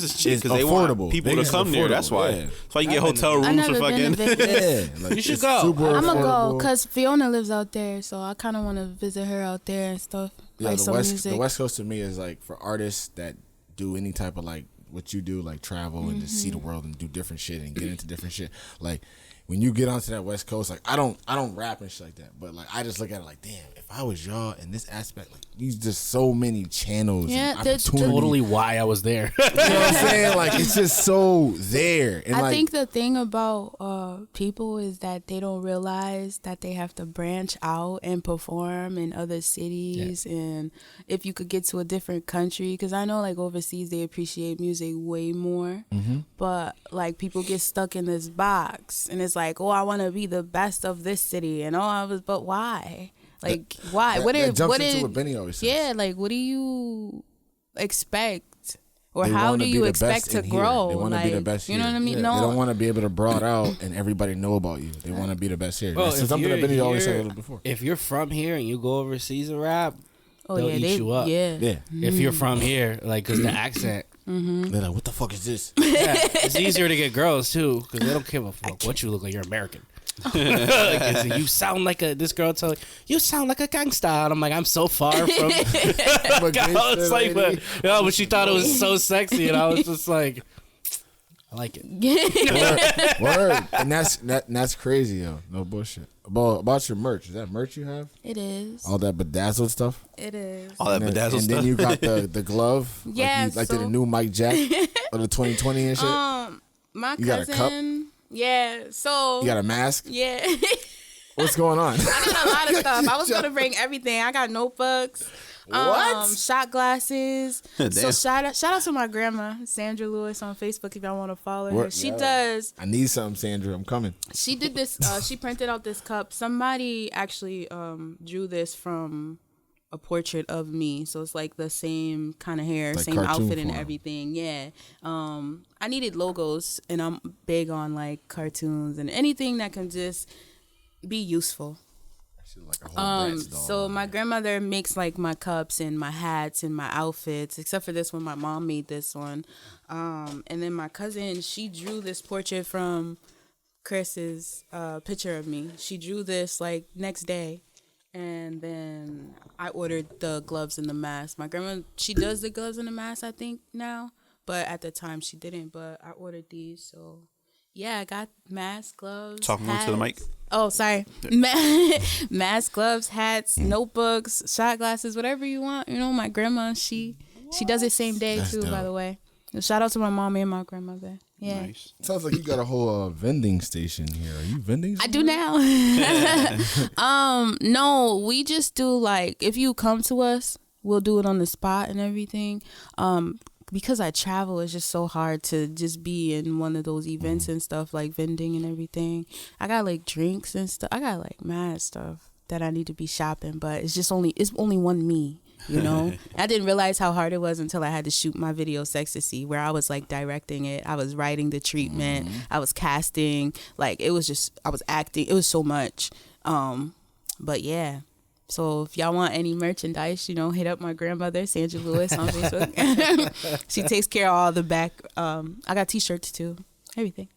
Speaker 3: is cheap
Speaker 1: it's
Speaker 3: because they want
Speaker 1: affordable.
Speaker 3: people
Speaker 1: Vegas
Speaker 3: to come
Speaker 1: is
Speaker 3: there. That's why.
Speaker 1: affordable,
Speaker 3: That's why you get hotel rooms
Speaker 2: never
Speaker 3: for
Speaker 2: been to
Speaker 3: fucking.
Speaker 2: Vegas.
Speaker 1: like,
Speaker 5: You should
Speaker 1: it's
Speaker 5: go.
Speaker 1: super
Speaker 2: I'm gonna go
Speaker 1: affordable.
Speaker 2: because Fiona lives out there, so I kind of want to visit her out there and stuff.
Speaker 1: Yeah,
Speaker 2: like some music.
Speaker 1: the West Coast to me is like for artists that do any type of like what you do, like travel and just see the world and do different shit and get into different shit. Like when you get onto that West Coast, like I don't rap and shit like that, but like I just look at it like, damn, if I was y'all in this aspect, like these just so many channels and
Speaker 2: that's
Speaker 1: opportunities.
Speaker 5: Totally why I was there.
Speaker 1: You know what I'm saying? Like it's just so there. And
Speaker 2: I
Speaker 1: like,
Speaker 2: think the thing about people is that they don't realize that they have to branch out and perform in other cities, and if you could get to a different country, because I know like overseas they appreciate music way more, but like people get stuck in this box, and it's like, oh, I want to be the best of this city, and but why? Like why?
Speaker 1: That jumps into what Benny always says.
Speaker 2: Yeah, like what do you expect? Or
Speaker 1: They
Speaker 2: how
Speaker 1: wanna
Speaker 2: do
Speaker 1: be
Speaker 2: you
Speaker 1: the
Speaker 2: expect
Speaker 1: best
Speaker 2: to
Speaker 1: in here.
Speaker 2: grow?
Speaker 1: They want to be the best here.
Speaker 2: You know what I mean?
Speaker 1: Yeah.
Speaker 2: No,
Speaker 1: They don't want to be able to broad out and everybody know about you. They want to be the best here.
Speaker 5: Bro,
Speaker 1: That's
Speaker 5: if
Speaker 1: something that
Speaker 5: you're
Speaker 1: Benny always said a
Speaker 5: here-
Speaker 1: little before.
Speaker 5: If you're from here and you go overseas and rap, they'll eat you up.
Speaker 1: Yeah.
Speaker 5: If you're from here, like, because the accent,
Speaker 1: They're like, what the fuck is this?
Speaker 5: it's easier to get girls too, because they don't give a fuck what you look like. You're American. Like, you sound like this girl tell you sound like a gangsta, and I'm like, I'm so far from. It's like, but she thought it was so sexy, and I was just like, I like it.
Speaker 1: Word. And that's crazy, yo. No bullshit. About your merch. Is that merch you have?
Speaker 2: It is.
Speaker 1: All that bedazzled stuff?
Speaker 2: It is.
Speaker 3: All that
Speaker 1: And
Speaker 3: bedazzled
Speaker 1: then
Speaker 3: stuff.
Speaker 1: you got the glove.
Speaker 2: Yeah,
Speaker 1: Like
Speaker 2: so-
Speaker 1: the new Mike Jack or the 2020 and shit.
Speaker 2: My
Speaker 1: You got a
Speaker 2: cousin.
Speaker 1: cup?
Speaker 2: Yeah. So.
Speaker 1: You got a mask?
Speaker 2: Yeah.
Speaker 1: What's going on?
Speaker 2: I got a lot of stuff. I was gonna bring everything. I got notebooks.
Speaker 1: What?
Speaker 2: Shot glasses.
Speaker 3: Damn.
Speaker 2: So shout out to my grandma, Sandra Lewis, on Facebook if y'all want to follow her. She does.
Speaker 1: I need something, Sandra. I'm coming.
Speaker 2: She did this. She printed out this cup. Somebody actually drew this from a portrait of me, so it's like the same kind of hair,
Speaker 1: Like
Speaker 2: same
Speaker 1: cartoon
Speaker 2: outfit and
Speaker 1: form.
Speaker 2: everything. Yeah. I needed logos, and I'm big on like cartoons and anything that can just be useful.
Speaker 1: Like a whole Bratz doll.
Speaker 2: So my grandmother makes like my cups and my hats and my outfits, except for this one. My mom made this one. And then my cousin, she drew this portrait from Chris's picture of me. She drew this like next day. And then I ordered the gloves and the mask. My grandma, she does the gloves and the mask, I think, now. But at the time, she didn't. But I ordered these, so... Yeah, I got mask, gloves,
Speaker 3: Talk more to the mic.
Speaker 2: Oh, sorry. Mask, gloves, hats, notebooks, shot glasses, whatever you want. You know, my grandma, she does it same day,
Speaker 1: That's
Speaker 2: too,
Speaker 1: dope.
Speaker 2: by the way. Shout out to my mom and my grandmother. Yeah.
Speaker 3: Nice.
Speaker 1: Sounds like you got a whole vending station here. Are you vending?
Speaker 2: I do now. No, we just do like, if you come to us, we'll do it on the spot and everything. Because I travel, it's just so hard to just be in one of those events and stuff, like vending and everything. I got like drinks and stuff. I got like mad stuff that I need to be shopping, but it's only one me, you know? I didn't realize how hard it was until I had to shoot my video Sextasy, where I was like directing it. I was writing the treatment. I was casting. Like I was acting. It was so much. But yeah. So if y'all want any merchandise, you know, hit up my grandmother, Sandra Lewis, on Facebook. She takes care of all the back. I got t-shirts too. Everything.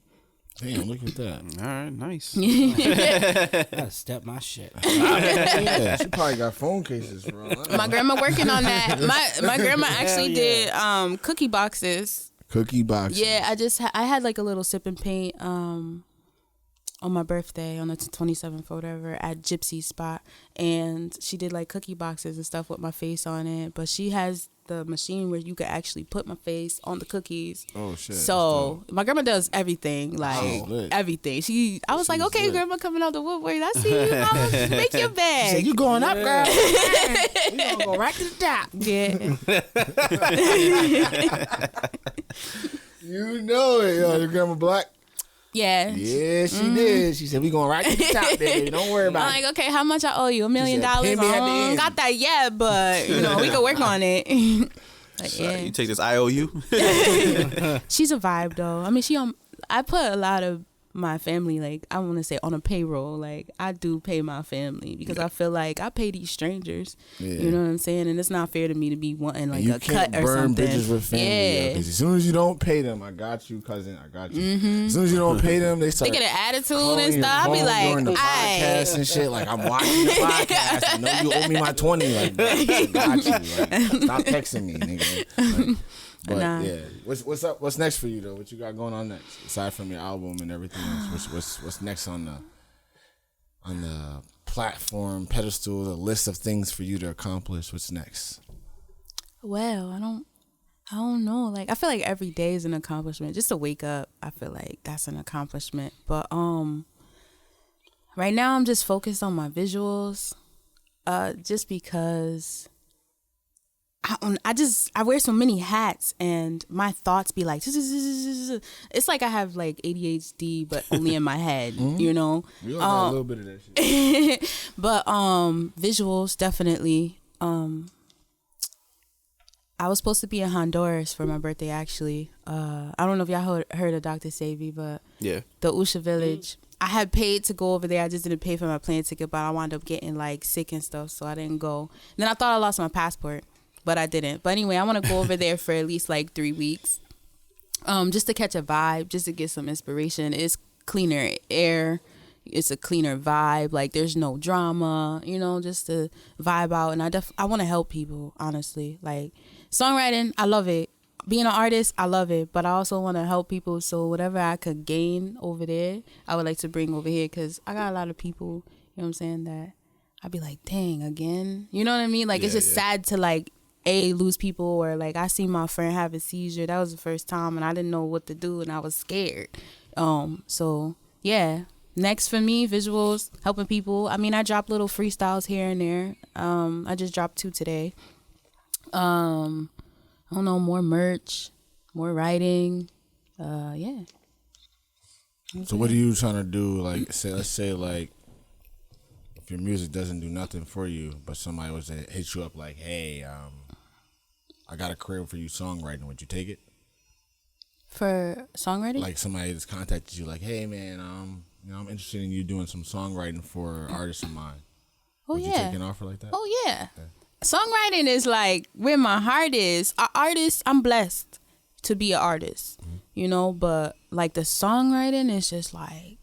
Speaker 1: Damn, look at that.
Speaker 3: All right, nice.
Speaker 5: I gotta step my shit.
Speaker 1: Yeah, she probably got phone cases for all I know.
Speaker 2: My grandma working on that. My grandma actually did cookie boxes.
Speaker 1: Cookie boxes.
Speaker 2: Yeah, I had like a little sip and paint on my birthday on the 27th or whatever at Gypsy's spot, and she did like cookie boxes and stuff with my face on it. But she has the machine where you could actually put my face on the cookies.
Speaker 1: Oh shit.
Speaker 2: So my grandma does everything, like everything. I was like, okay, grandma coming out the woodwork. I see you, mama. Make your bag.
Speaker 1: She said, you going up, girl? You gonna go right to the top.
Speaker 2: Yeah.
Speaker 1: You know it, yo. Your grandma black.
Speaker 2: Yeah.
Speaker 1: Yeah, she did. She said, we going right to the top, baby. Don't worry about
Speaker 2: I'm like, okay, how much I owe you? $1 million?
Speaker 1: pay me at the end.
Speaker 2: Got that yet, but we can work on it. Like, yeah.
Speaker 3: You take this IOU.
Speaker 2: She's a vibe though. I mean, I put a lot of my family, like, I want to say on a payroll. Like, I do pay my family because I feel like I pay these strangers. Yeah. You know what I'm saying? And it's not fair to me to be wanting like a cut or something. You can't burn bridges with family. Yeah.
Speaker 1: Because as soon as you don't pay them, I got you, cousin. I got you. Mm-hmm. As soon as you don't pay them, they
Speaker 2: get an attitude and stuff. I'll be like,
Speaker 1: during the podcast and shit. Like, I'm watching the podcast. I know you owe me my 20. Like, I got you. Like, stop texting me, nigga. Like, but yeah, what's up? What's next for you though? What you got going on next? Aside from your album and everything else, what's next on the platform pedestal? The list of things for you to accomplish. What's next?
Speaker 2: Well, I don't know. Like, I feel like every day is an accomplishment. Just to wake up, I feel like that's an accomplishment. But right now I'm just focused on my visuals, just because. I wear so many hats and my thoughts be like, it's like I have like ADHD, but only in my head, you know?
Speaker 1: We all got a little bit of that shit.
Speaker 2: But visuals, definitely. I was supposed to be in Honduras for my birthday, actually. I don't know if y'all heard of Dr. Savy, but the Usha Village. I had paid to go over there. I just didn't pay for my plane ticket, but I wound up getting like sick and stuff, so I didn't go. And then I thought I lost my passport, but I didn't. But anyway, I want to go over there for at least like 3 weeks, just to catch a vibe, just to get some inspiration. It's cleaner air. It's a cleaner vibe. Like, there's no drama, you know, just to vibe out. And I want to help people, honestly. Like, songwriting, I love it. Being an artist, I love it. But I also want to help people. So whatever I could gain over there, I would like to bring over here. Because I got a lot of people, you know what I'm saying, that I'd be like, dang, again? You know what I mean? Like, it's just sad to, like, lose people, or like I see my friend have a seizure. That was the first time, and I didn't know what to do, and I was scared. So yeah, next for me, visuals, helping people. I mean, I drop little freestyles here and there. I just dropped 2 today. I don't know, more merch, more writing. Yeah.
Speaker 1: So what are you trying to do? Like, let's say like, if your music doesn't do nothing for you, but somebody was to hit you up like, hey, I got a career for you songwriting. Would you take it?
Speaker 2: For songwriting?
Speaker 1: Like, somebody just contacted you like, hey man, you know, I'm interested in you doing some songwriting for artists of mine. Would you take an offer like that?
Speaker 2: Oh yeah. Songwriting is like where my heart is. An artist, I'm blessed to be an artist, you know, but like the songwriting is just like,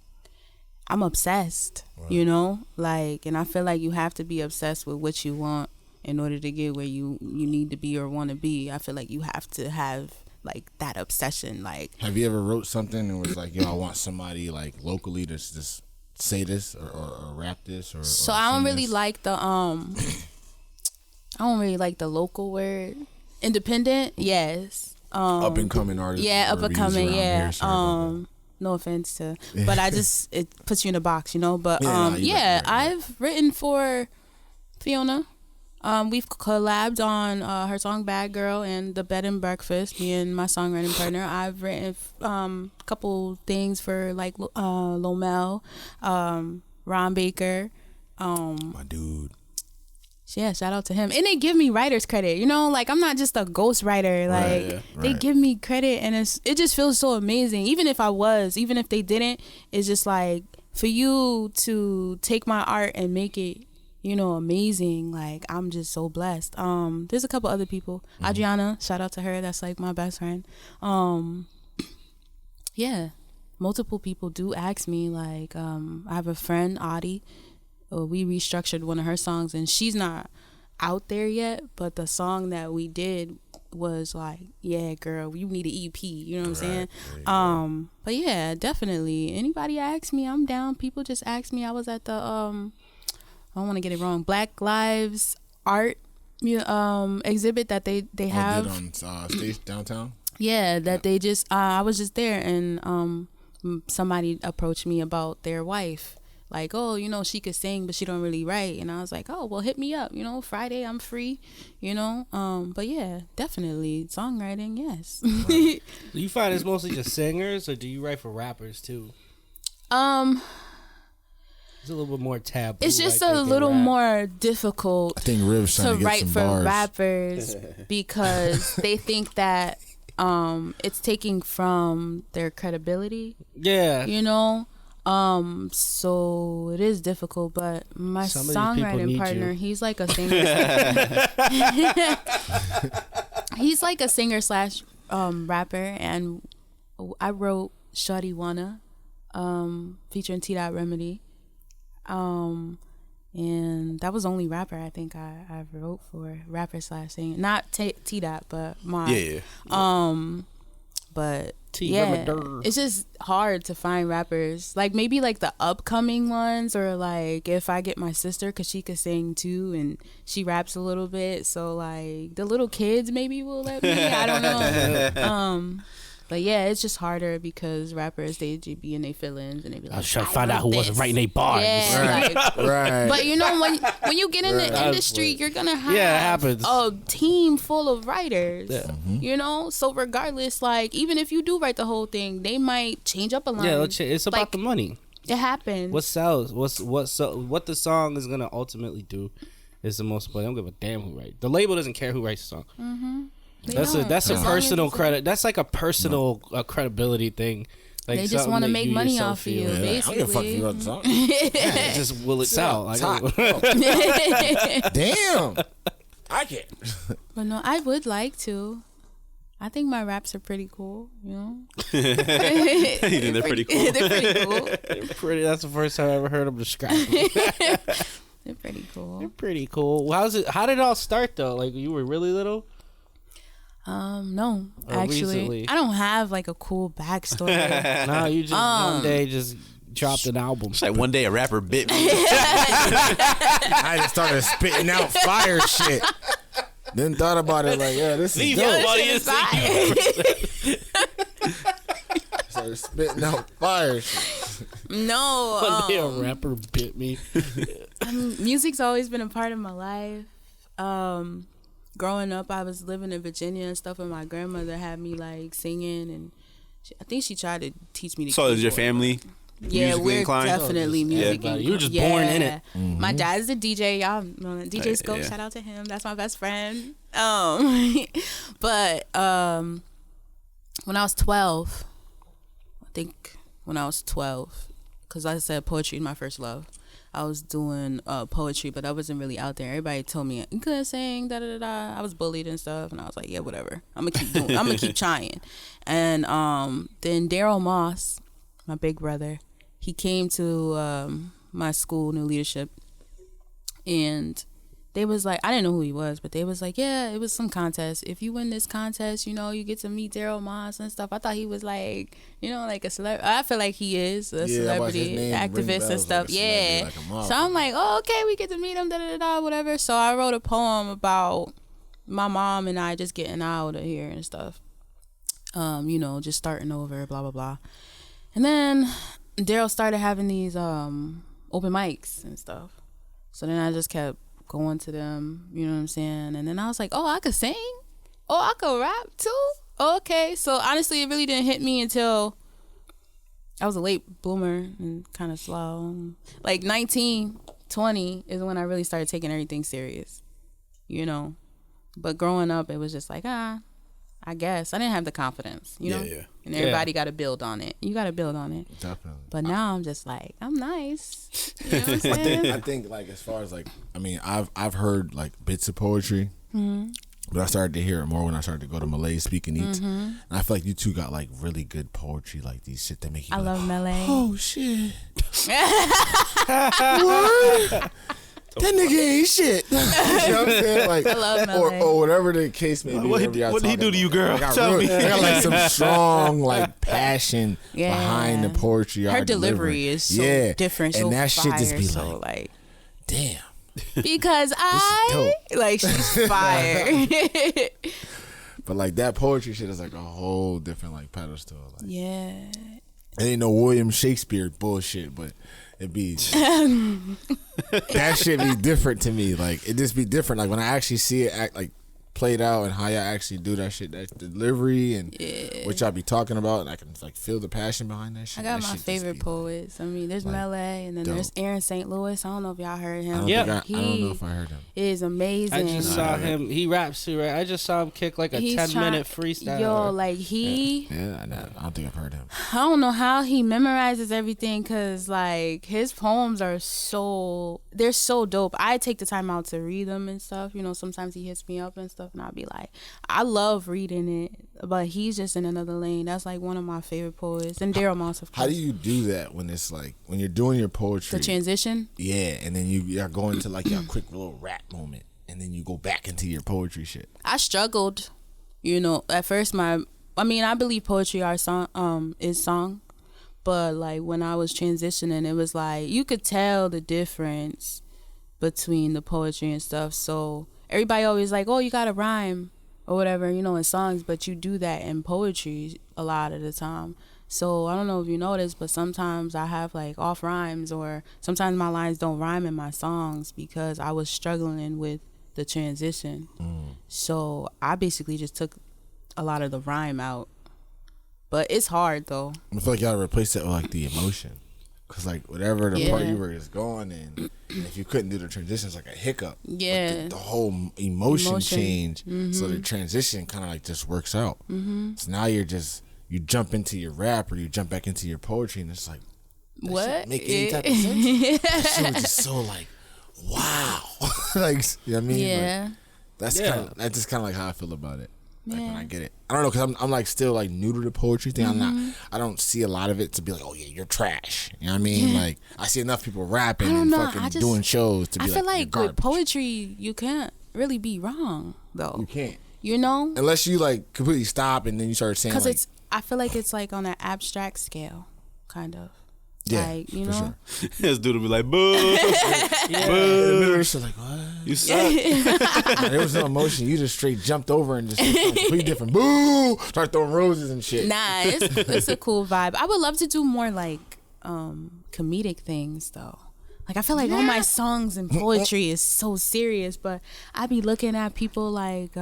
Speaker 2: I'm obsessed, you know, like, and I feel like you have to be obsessed with what you want in order to get where you need to be or want to be. I feel like you have to have like that obsession. Like, have you ever wrote something and was like, yo, I want somebody like locally to just say this or rap this or so I don't really like the I don't really like the local word. Independent, yes.
Speaker 1: Up and coming artists.
Speaker 2: Yeah, up and coming, yeah. No offense to, but it puts you in a box, you know. But I've written for Fiona. We've collabed on her song "Bad Girl" and "The Bed and Breakfast." Me and my songwriting partner. I've written a couple things for like Lomel, Ron Baker.
Speaker 1: My dude.
Speaker 2: Yeah, shout out to him. And they give me writer's credit, you know, like I'm not just a ghost writer. Like they give me credit, and it just feels so amazing. Even if they didn't, it's just like for you to take my art and make it, you know, amazing. Like, I'm just so blessed. There's a couple other people. Adriana, shout out to her. That's like my best friend. Yeah. multiple people do ask me, like, I have a friend, Audie. We restructured one of her songs, and she's not out there yet, but the song that we did was like, yeah, girl, you need an EP. You know what I'm saying? But yeah, definitely. Anybody ask me, I'm down. People just ask me. I was at the I don't want to get it wrong, Black Lives Art exhibit that they have
Speaker 1: on stage downtown.
Speaker 2: Yeah, that they just I was just there, and somebody approached me about their wife, like, oh, you know, she could sing but she don't really write, and I was like, oh, well, hit me up, you know, Friday I'm free, you know. But yeah, definitely songwriting, yes.
Speaker 5: Do you find it's mostly just singers, or do you write for rappers too? It's a little bit more taboo.
Speaker 2: It's just a little more difficult,
Speaker 1: I think Riv's trying to
Speaker 2: write
Speaker 1: get
Speaker 2: for
Speaker 1: some bars.
Speaker 2: rappers because they think that it's taking from their credibility.
Speaker 5: Yeah.
Speaker 2: You know? So it is difficult, but my songwriting partner, he's like a singer. He's like a singer slash rapper, and I wrote Shawty Wanna featuring T-Dot Remedy. And that was the only rapper I think I wrote for, rapper slash singer, not T-Dot, but Mod.
Speaker 3: Yeah.
Speaker 2: But yeah, it's just hard to find rappers, like maybe like the upcoming ones, or like if I get my sister, because she could sing too and she raps a little bit, so like the little kids maybe will let me. I don't know. But yeah, it's just harder because rappers, they be in their feelings and they be like,
Speaker 5: I was trying to find out who wasn't writing their bars.
Speaker 2: Yeah, like,
Speaker 1: Right.
Speaker 2: But you know, when you get in the industry, you're gonna have a team full of writers.
Speaker 5: Yeah.
Speaker 2: You know, so regardless, like even if you do write the whole thing, they might change up a line.
Speaker 5: Yeah, it's about
Speaker 2: like,
Speaker 5: the money.
Speaker 2: It happens.
Speaker 5: What sells? What the song is gonna ultimately do is the most important. I don't give a damn who writes. The label doesn't care who writes the song.
Speaker 2: Mm-hmm.
Speaker 5: That's a personal credit. That's like a personal credibility thing. Like
Speaker 2: they just want to make money off of you, basically.
Speaker 1: I don't give a fuck if you wrote the song.
Speaker 5: Just will it sell? Like,
Speaker 1: damn. I can't.
Speaker 2: But no, I would like to. I think my raps are pretty cool, you know?
Speaker 3: They're pretty cool.
Speaker 2: They're pretty cool.
Speaker 5: That's the first time I ever heard them described.
Speaker 2: They're pretty cool.
Speaker 5: They're pretty cool. How did it all start though? Like you were really little?
Speaker 2: No,
Speaker 5: Or
Speaker 2: actually,
Speaker 5: recently?
Speaker 2: I don't have like a cool backstory.
Speaker 5: No, you just one day just dropped an album.
Speaker 3: It's like one day a rapper bit me.
Speaker 1: I just started spitting out fire shit. Then thought about it like, yeah, this is dope. Started spitting out fire shit.
Speaker 2: No,
Speaker 5: One day a rapper bit me.
Speaker 2: music's always been a part of my life. Growing up, I was living in Virginia and stuff, and my grandmother had me like singing, and I think she tried to teach me to.
Speaker 3: So is your family?
Speaker 2: Yeah, we're
Speaker 3: inclined?
Speaker 2: definitely music.
Speaker 5: You were just born in it.
Speaker 2: Mm-hmm. My dad's a DJ. Y'all know DJ Scope.
Speaker 3: Yeah.
Speaker 2: Shout out to him. That's my best friend. But when I was 12, I think when I was 12, because I said poetry is my first love. I was doing poetry, but I wasn't really out there. Everybody told me you couldn't sing, da da da da. I was bullied and stuff, and I was like, yeah, whatever. I'm gonna keep doing. I'm gonna keep trying. And then Daryl Moss, my big brother, he came to my school, New Leadership, and they was like, I didn't know who he was, but they was like, yeah, it was some contest. If you win this contest, you know, you get to meet Daryl Moss and stuff. I thought he was like, you know, like a celebrity. I feel like he is a celebrity activist and stuff. Yeah. So I'm like, oh, okay, we get to meet him, da da da, whatever. So I wrote a poem about my mom and I just getting out of here and stuff. You know, just starting over, blah blah blah. And then Daryl started having these open mics and stuff. So then I just kept going to them, you know what I'm saying? And then I was like, oh, I could sing? Oh, I could rap too? Okay. So honestly, it really didn't hit me until I was a late bloomer and kind of slow. Like 19, 20 is when I really started taking everything serious, you know? But growing up, it was just like, I guess. I didn't have the confidence, you know?
Speaker 3: Yeah.
Speaker 2: And everybody got to build on it. You got to build on it.
Speaker 1: Definitely.
Speaker 2: But now I'm just like, I'm nice. You know what I'm saying?
Speaker 1: I think like as far as like, I mean, I've heard like bits of poetry, But I started to hear it more when I started to go to Malay speaking eats. And I feel like you two got like really good poetry, like these shit that make you
Speaker 2: I love Malay.
Speaker 1: oh shit. What? That nigga ain't shit. You know what I'm saying? Like,
Speaker 2: I love Malay.
Speaker 1: or whatever the case may be.
Speaker 3: What did he do to you, girl? Tell me.
Speaker 1: They got like some strong like passion behind the poetry.
Speaker 2: Her delivery is so different,
Speaker 1: and
Speaker 2: so
Speaker 1: that
Speaker 2: fire,
Speaker 1: shit just be
Speaker 2: so
Speaker 1: like, damn.
Speaker 2: Because she's fire.
Speaker 1: But like that poetry shit is like a whole different like pedestal. Like,
Speaker 2: yeah.
Speaker 1: It ain't no William Shakespeare bullshit, but it be that shit be different to me. Like it just be different. Like when I actually see it act like played out and how y'all actually do that shit, that delivery and what y'all be talking about, and I can like feel the passion behind that shit.
Speaker 2: I got
Speaker 1: that
Speaker 2: my favorite poets. I mean, there's Malay, and then there's Aaron St. Louis. I don't know if y'all heard him.
Speaker 1: I don't know if I heard him.
Speaker 2: Is amazing.
Speaker 5: I just saw him. He raps too, right? I just saw him kick like a 10-minute freestyle.
Speaker 2: Yo, like he.
Speaker 1: Yeah, I don't think I've heard him.
Speaker 2: I don't know how he memorizes everything, because like his poems are they're so dope. I take the time out to read them and stuff. You know, sometimes he hits me up and stuff, and I'll be like, I love reading it, but he's just in another lane. That's like one of my favorite poets. And Daryl Moss, of course.
Speaker 1: How do you do that when it's like when you're doing your poetry?
Speaker 2: The transition?
Speaker 1: Yeah, and then you're going to like your quick little rap moment, and then you go back into your poetry shit.
Speaker 2: I struggled, you know, at first. I believe poetry is song, but like when I was transitioning, it was like you could tell the difference between the poetry and stuff. So everybody always like, oh, you gotta rhyme or whatever, you know, in songs, but you do that in poetry a lot of the time. So I don't know if you noticed, but sometimes I have like off rhymes, or sometimes my lines don't rhyme in my songs because I was struggling with the transition. So I basically just took a lot of the rhyme out. But it's hard though.
Speaker 1: I feel like y'all replace it with like the emotion. Cause like whatever the part you were just going in, and if you couldn't do the transition, it's like a hiccup.
Speaker 2: Yeah.
Speaker 1: The whole emotion change. So the transition kind of like just works out. So now you jump into your rap or you jump back into your poetry, and it's like,
Speaker 2: what?
Speaker 1: Make any type of sense? That shit was just so like, wow. Like, you know what I mean?
Speaker 2: Yeah.
Speaker 1: Like, that's just kind of like how I feel about it. Like when I get it, I don't know, because I'm like still like new to the poetry thing. I don't see a lot of it to be like, oh yeah, you're trash. You know what I mean? Like I see enough people rapping and fucking doing shows to be like, I feel like with
Speaker 2: poetry, you can't really be wrong though.
Speaker 1: You can't.
Speaker 2: You know?
Speaker 1: Unless you like completely stop and then you start saying,
Speaker 2: because I feel like it's like on an abstract scale, kind of.
Speaker 1: Yeah,
Speaker 2: like, you know,
Speaker 1: sure.
Speaker 3: This dude will be like, boo,
Speaker 1: boo. She's like, what?
Speaker 3: You suck.
Speaker 1: There was no emotion. You just straight jumped over and just completely different. Boo! Start throwing roses and shit.
Speaker 2: Nah, it's a cool vibe. I would love to do more like comedic things though. Like I feel like all my songs and poetry is so serious, but I be looking at people like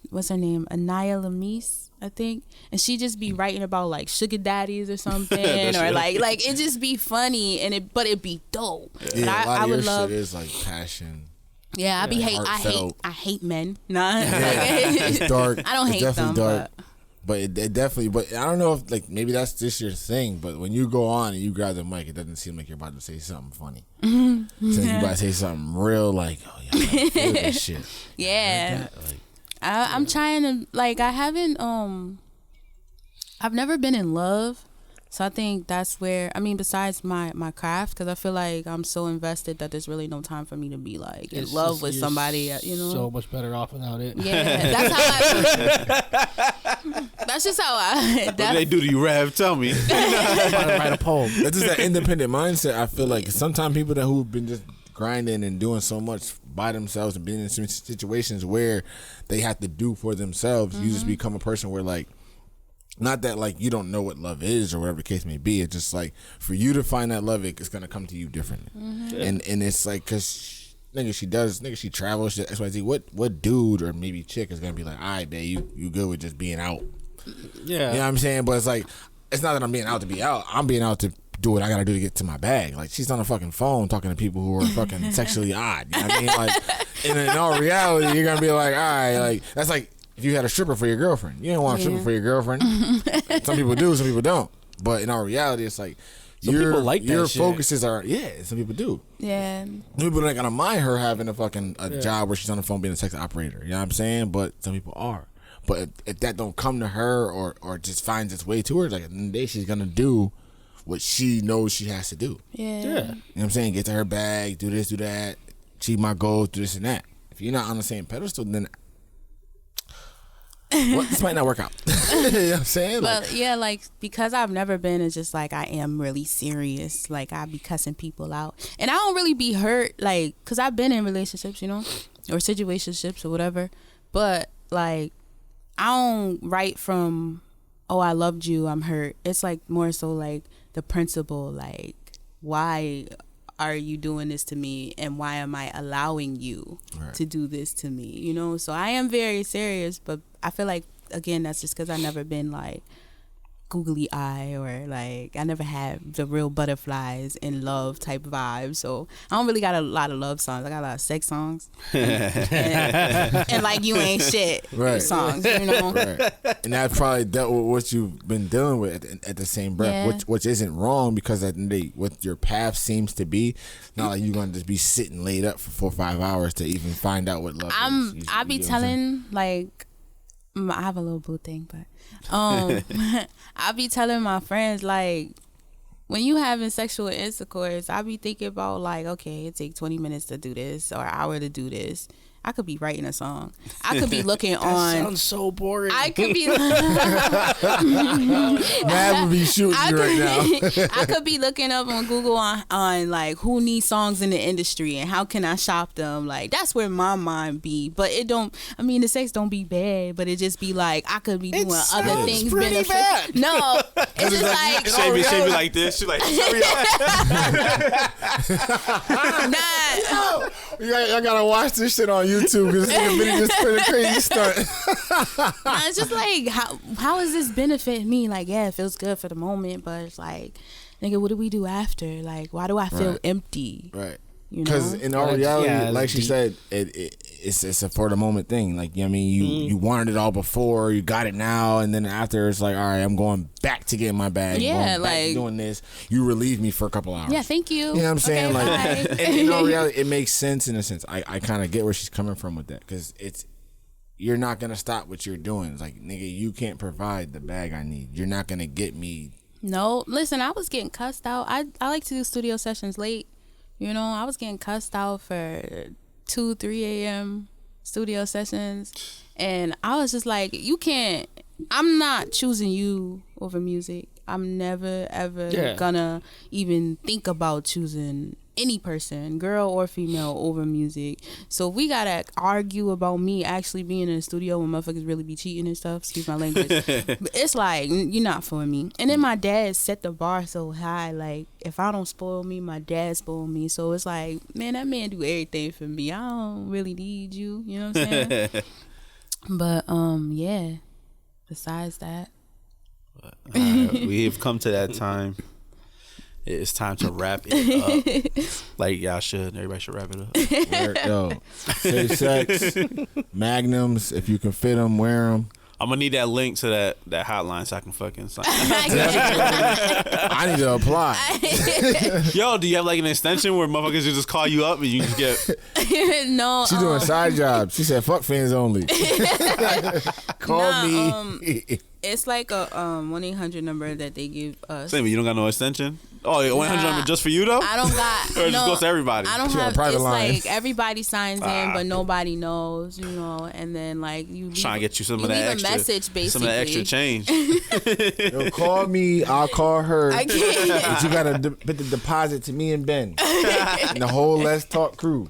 Speaker 2: what's her name? Anaya Lamise, I think. And she just be writing about like sugar daddies or something. Or like it just be funny but it be dope.
Speaker 1: Yeah,
Speaker 2: but
Speaker 1: I would love shit is like passion.
Speaker 2: Yeah, I hate men. Nah.
Speaker 1: It's dark.
Speaker 2: I don't hate them.
Speaker 1: Dark. But it definitely, but I don't know if like maybe that's just your thing. But when you go on and you grab the mic, it doesn't seem like you're about to say something funny. So you about to say something real, like, oh yeah, I feel this shit.
Speaker 2: Yeah. I'm trying to like I've never been in love, so I think that's where besides my craft, because I feel like I'm so invested that there's really no time for me to be like in love with somebody, you know.
Speaker 5: So much better off without it.
Speaker 2: Yeah, that's how that's just how
Speaker 3: what do they do to you, Rav? Tell me.
Speaker 5: Write a poem.
Speaker 1: That's just that independent mindset. I feel like sometimes people who've been just grinding and doing so much by themselves and being in some situations where they have to do for themselves, you just become a person where like, not that like you don't know what love is or whatever the case may be, it's just like for you to find that love, it's gonna come to you differently. And it's like, cause she travels, she XYZ, what dude or maybe chick is gonna be like, all right, babe, you good with just being out?
Speaker 5: Yeah,
Speaker 1: you know what I'm saying? But it's like, it's not that I'm being out to be out, I'm being out to do what I gotta do to get to my bag. Like she's on the fucking phone talking to people who are fucking sexually odd. You know what I mean? Like, and in all reality, you're gonna be like, all right, like that's like if you had a stripper for your girlfriend. You don't want a stripper for your girlfriend. Some people do, some people don't. But in all reality, it's like
Speaker 5: Some people like that
Speaker 1: your
Speaker 5: shit.
Speaker 1: focuses are some people do.
Speaker 2: Yeah.
Speaker 1: Some people are not gonna mind her having a job where she's on the phone being a sex operator. You know what I'm saying? But some people are. But if that don't come to her or just finds its way to her, like, at the end of the day, she's gonna do what she knows she has to do.
Speaker 2: Yeah.
Speaker 1: You know what I'm saying? Get to her bag, do this, do that, achieve my goals, do this and that. If you're not on the same pedestal, then this might not work out. You know what I'm saying?
Speaker 2: But yeah, like, because I've never been, it's just like I am really serious. Like, I be cussing people out. And I don't really be hurt, like, because I've been in relationships, you know, or situationships or whatever. But, like, I don't write from, oh, I loved you, I'm hurt. It's like more so like the principle, like, why are you doing this to me and why am I allowing you to do this to me, you know? So I am very serious, but I feel like, again, that's just because I've never been like googly eye or like I never had the real butterflies in love type vibe. So I don't really got a lot of love songs. I got a lot of sex songs and like you ain't shit songs, you know.
Speaker 1: Right. And that's probably dealt with what you've been dealing with at the same breath, which isn't wrong, because at the end of the day, what your path seems to be, not like you're gonna just be sitting laid up for 4 or 5 hours to even find out what love is.
Speaker 2: I be telling, like, I have a little boo thing, but I be telling my friends, like, when you having sexual intercourse, I be thinking about, like, okay, it take 20 minutes to do this or an hour to do this. I could be writing a song. I could be looking on.
Speaker 5: Sounds so boring.
Speaker 2: I could be.
Speaker 1: Mad would be shooting you right now.
Speaker 2: I could be looking up on Google on like who needs songs in the industry and how can I shop them. Like, that's where my mind be. But it don't. I mean, the sex don't be bad, but it just be like I could be doing other things.
Speaker 5: Pretty bad.
Speaker 2: No, it's just like
Speaker 3: Shay be like this. She like.
Speaker 2: nah.
Speaker 1: I gotta watch this shit on YouTube because this nigga Vinny just put a crazy stunt.
Speaker 2: Nah, it's just like how does this benefit me? Like, yeah, it feels good for the moment, but it's like, nigga, what do we do after? Like, why do I feel empty?
Speaker 1: Right.
Speaker 2: You know?
Speaker 1: Because in all reality, like she said, it's a for the moment thing. Like, you know what I mean, you wanted it all before, you got it now, and then after it's like, all right, I'm going back to getting my bag.
Speaker 2: Yeah,
Speaker 1: going back
Speaker 2: like
Speaker 1: to doing this. You relieve me for a couple hours.
Speaker 2: Yeah, thank you.
Speaker 1: You know what I'm saying?
Speaker 2: Okay,
Speaker 1: like, and in all reality, it makes sense in a sense. I kind of get where she's coming from with that, because you're not gonna stop what you're doing. It's like, nigga, you can't provide the bag I need. You're not gonna get me.
Speaker 2: No, listen, I was getting cussed out. I like to do studio sessions late. You know, I was getting cussed out for 2, 3 a.m. studio sessions. And I was just like, I'm not choosing you over music. I'm never, ever gonna even think about choosing any person, girl or female, over music. So if we gotta argue about me actually being in the studio when motherfuckers really be cheating and stuff, excuse my language, but it's like, you're not for me. And then my dad set the bar so high, like, if I don't spoil me, my dad spoil me. So it's like, man, that man do everything for me. I don't really need you, you know what I'm saying? But yeah, besides that,
Speaker 3: We have come to that time. It's time to wrap it up. Like y'all should. Everybody should wrap it up.
Speaker 1: Yo, safe sex, magnums. If you can fit them, wear them.
Speaker 3: I'm gonna need that link to that hotline so I can fucking sign.
Speaker 1: I need to apply.
Speaker 3: Yo, do you have like an extension where motherfuckers just call you up and you just get?
Speaker 2: No,
Speaker 1: She doing side jobs. She said, "Fuck fans only." Call me.
Speaker 2: It's like a 1-800 number that they give us.
Speaker 3: Same, you don't got no extension. Oh, 100 number just for you though?
Speaker 2: I don't got.
Speaker 3: Or it just goes to everybody.
Speaker 2: I don't
Speaker 1: She got a
Speaker 2: have.
Speaker 1: private
Speaker 2: It's
Speaker 1: line.
Speaker 2: like everybody signs in, but nobody knows, you know. And then like you leave,
Speaker 3: Trying to get you some of
Speaker 2: leave
Speaker 3: that
Speaker 2: a
Speaker 3: extra
Speaker 2: message, basically.
Speaker 3: some of that extra change.
Speaker 1: Yo, call me. I'll call her.
Speaker 2: I can't.
Speaker 1: But you gotta put the deposit to me and Ben and the whole Let's Talk crew.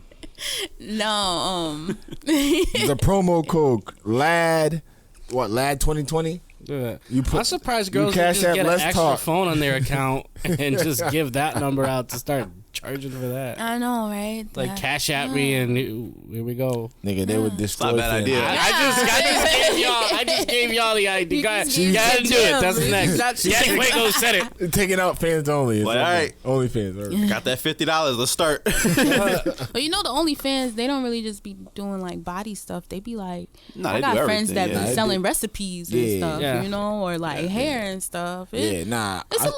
Speaker 2: No.
Speaker 1: The promo code LAD. What, LAD 2020?
Speaker 5: Yeah.
Speaker 1: put-
Speaker 5: I'm surprised
Speaker 1: you
Speaker 5: girls
Speaker 1: cash
Speaker 5: just
Speaker 1: that
Speaker 5: get an
Speaker 1: Let's
Speaker 5: extra
Speaker 1: Talk.
Speaker 5: phone on their account and just give that number out to start charging for that.
Speaker 2: I know, right?
Speaker 5: Like cash at me and here we go.
Speaker 1: Nigga, they would destroy.
Speaker 3: Not a bad idea.
Speaker 5: I just gave y'all the idea. Go ahead do it. That's next. Yeah, wait, go set it.
Speaker 1: Taking out fans only.
Speaker 3: But all right.
Speaker 1: Only fans. Right.
Speaker 3: Got that $50. Let's start.
Speaker 2: But you know, the OnlyFans, they don't really just be doing like body stuff. They be like,
Speaker 3: Nah,
Speaker 2: I
Speaker 3: they
Speaker 2: got
Speaker 3: do
Speaker 2: friends that
Speaker 3: everything,
Speaker 2: be selling recipes and stuff, you know, or like hair and stuff.
Speaker 1: Yeah, nah.
Speaker 2: It's a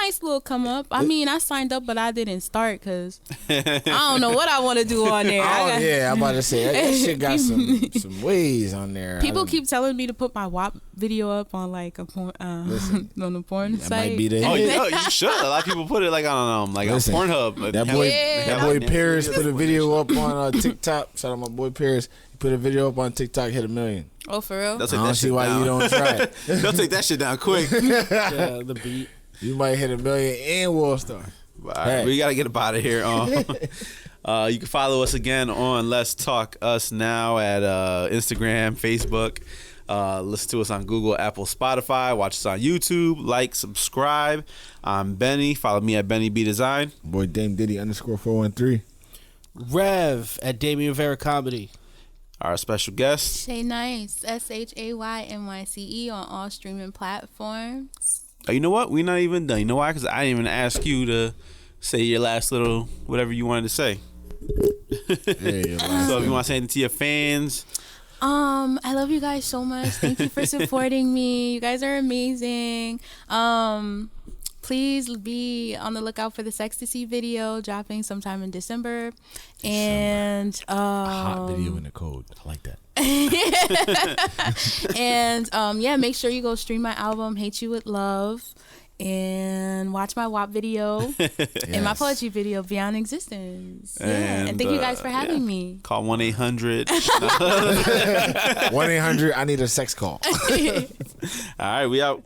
Speaker 2: nice little come up. I mean, I signed up, but I didn't start because I don't know what I want to do on there.
Speaker 1: I'm about to say that shit got some ways on there.
Speaker 2: People keep telling me to put my WAP video up on like a porn, on the porn
Speaker 1: that
Speaker 2: site.
Speaker 1: might be the
Speaker 3: Oh, you should. A lot of people put it like on on Pornhub.
Speaker 1: That boy Paris put a video up on TikTok. Shout out my boy Paris. He put a video up on TikTok, hit 1 million.
Speaker 2: Oh, for real?
Speaker 1: I don't see why you don't try it.
Speaker 3: They'll take that shit down quick.
Speaker 5: Yeah, the beat.
Speaker 1: You might hit 1 million and World Star.
Speaker 3: All right, we gotta get up out of here. You can follow us again on Let's Talk Us Now at Instagram, Facebook. Listen to us on Google, Apple, Spotify. Watch us on YouTube. Like, subscribe. I'm Benny. Follow me at Benny B Design.
Speaker 1: Boy Dame Diddy _413.
Speaker 5: Rev at Damien Vera Comedy.
Speaker 3: Our special guest.
Speaker 2: Shay-Nyce, SHAYNYCE on all streaming platforms.
Speaker 3: Oh, you know what? We're not even done. You know why? Because I didn't even ask you to say your last little whatever you wanted to say. So if you want to say anything to your fans.
Speaker 2: I love you guys so much. Thank you for supporting me. You guys are amazing. Please be on the lookout for the Sextasy video dropping sometime in December. And
Speaker 1: a hot video in the code. I like that.
Speaker 2: And yeah, make sure you go stream my album Hate You With Love and watch my WAP video and my poetry video Beyond Existence. And thank you guys for having me.
Speaker 3: Call 1-800
Speaker 1: 1-800 I need a sex call.
Speaker 3: All right, we out.